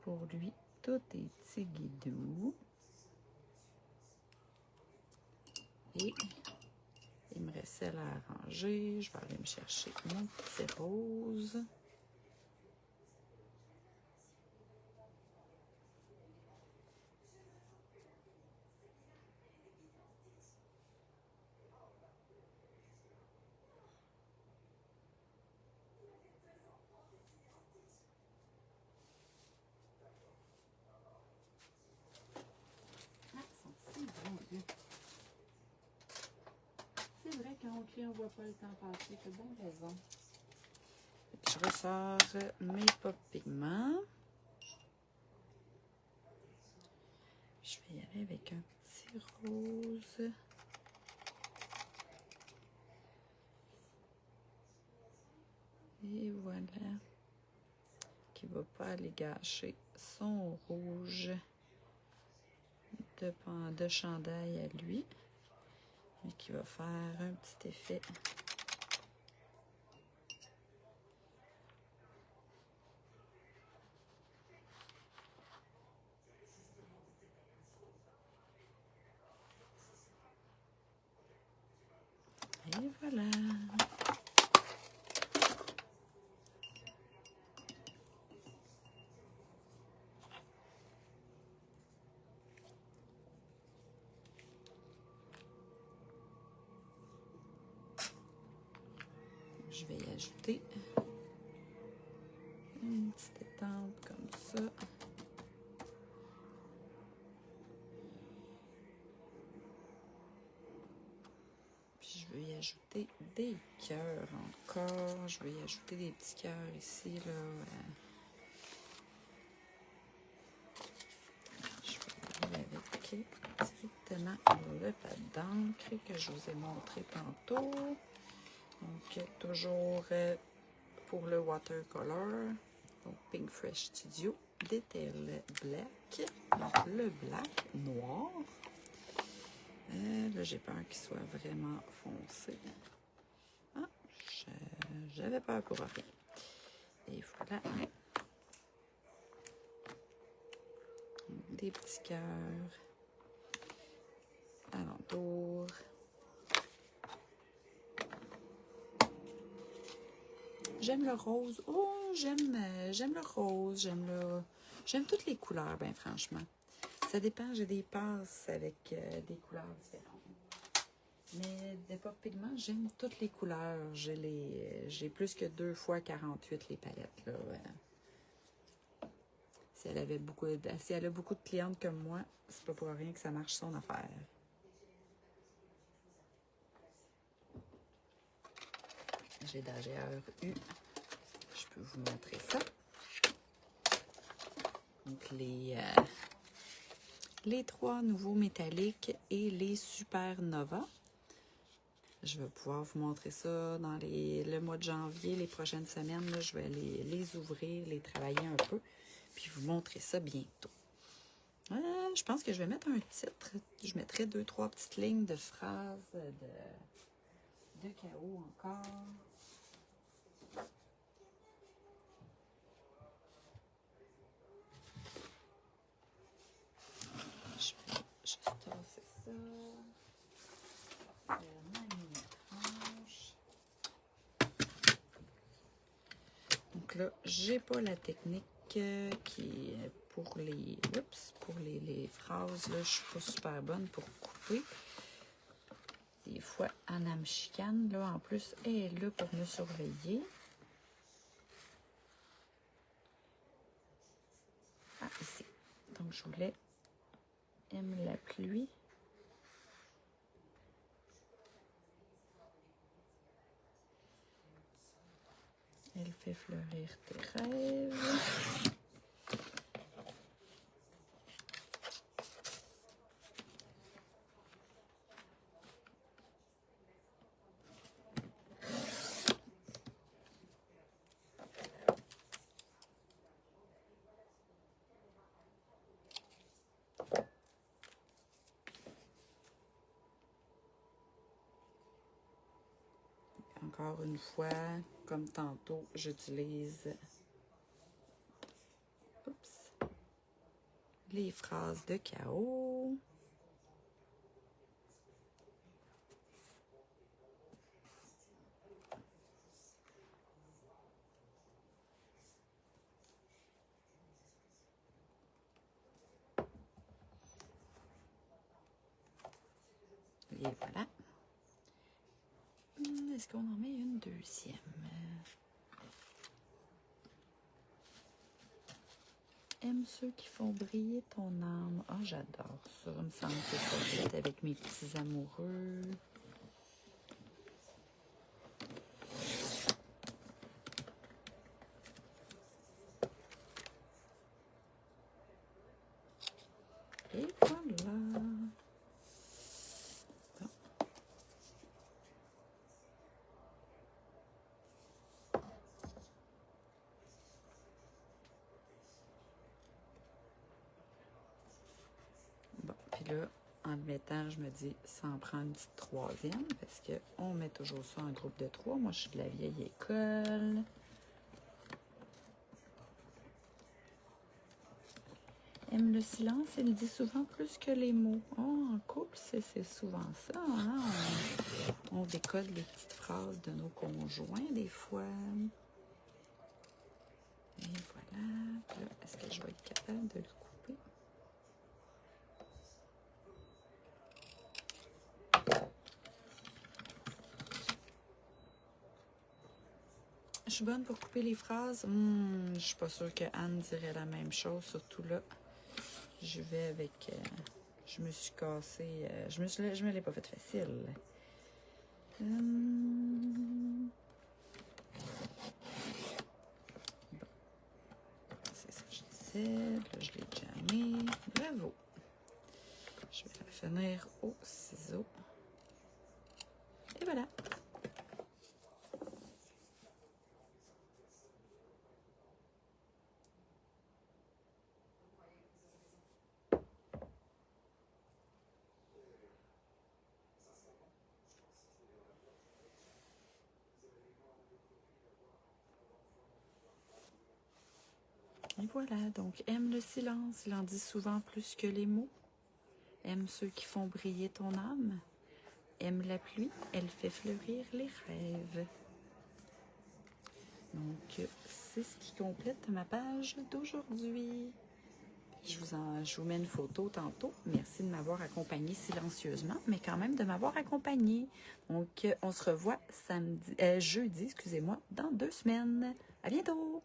pour lui, tout est petits guidous. Et il me reste celle à arranger. Je vais aller me chercher mon petit rose. écrit « On voit pas le temps passer ». T'as bien raison. Je ressors mes pop pigments. Je vais y aller avec un petit rose. Et voilà. Qui ne va pas aller gâcher son rouge de chandail à lui. Mais qui va faire un petit effet. Et voilà. Je vais y ajouter une petite étampe comme ça. Puis je vais y ajouter des cœurs encore. Je vais y ajouter des petits cœurs ici, là. Je vais aller avec directement le pad d'encre que je vous ai montré tantôt. Donc, toujours pour le watercolor, donc Pink Fresh Studio, Detail Black, donc le black noir. Là, j'ai peur qu'il soit vraiment foncé. Ah, j'avais peur pour rien. Et voilà. Des petits cœurs alentour. J'aime le rose. Oh, j'aime le rose. J'aime toutes les couleurs, ben franchement. Ça dépend, j'ai des passes avec des couleurs différentes. Mais des pop pigments, j'aime toutes les couleurs. J'ai plus que 2 fois 48 les palettes, là. Si elle a beaucoup de clientes comme moi, c'est pas pour rien que ça marche son affaire. J'ai d'ailleurs eu, je peux vous montrer ça. Donc les 3 nouveaux métalliques et les Supernova. Je vais pouvoir vous montrer ça dans le mois de janvier, les prochaines semaines. Là, je vais les ouvrir, les travailler un peu, puis vous montrer ça bientôt. Je pense que je vais mettre un titre. Je mettrai 2-3 petites lignes de phrases de chaos encore. Je vais juste tasser ça. Donc là, j'ai pas la technique qui est pour les phrases. Là, je suis pas super bonne pour couper. Des fois, Anna me chicane. Là, en plus, elle est là pour me surveiller. Ah, ici. Donc, je voulais aime la pluie. Elle fait fleurir tes rêves. Encore une fois, comme tantôt, j'utilise les phrases de chaos. Et voilà. Est-ce qu'on en met une deuxième? Aime ceux qui font briller ton âme. Ah, j'adore ça. Il me semble que ça va être avec mes petits amoureux. là, en le mettant, je me dis, ça en prend une petite troisième, parce qu'on met toujours ça en groupe de 3. Moi, je suis de la vieille école. Aime le silence, elle dit souvent plus que les mots. Oh, en couple, c'est souvent ça. Hein? On décode les petites phrases de nos conjoints, des fois. Et voilà. Là, est-ce que je vais être capable de le couper? Je suis bonne pour couper les phrases. Je suis pas sûre que Anne dirait la même chose, surtout là. Je vais avec... je me suis cassée... je me l'ai pas fait facile. Bon. C'est ça que je disais. Là, je l'ai jammé. Bravo. Je vais la finir au ciseau. Et voilà. Et voilà, donc aime le silence, il en dit souvent plus que les mots. Aime ceux qui font briller ton âme. Aime la pluie, elle fait fleurir les rêves. Donc, c'est ce qui complète ma page d'aujourd'hui. Je vous mets une photo tantôt. Merci de m'avoir accompagné silencieusement, mais quand même de m'avoir accompagné. Donc, on se revoit jeudi, dans 2 semaines. À bientôt!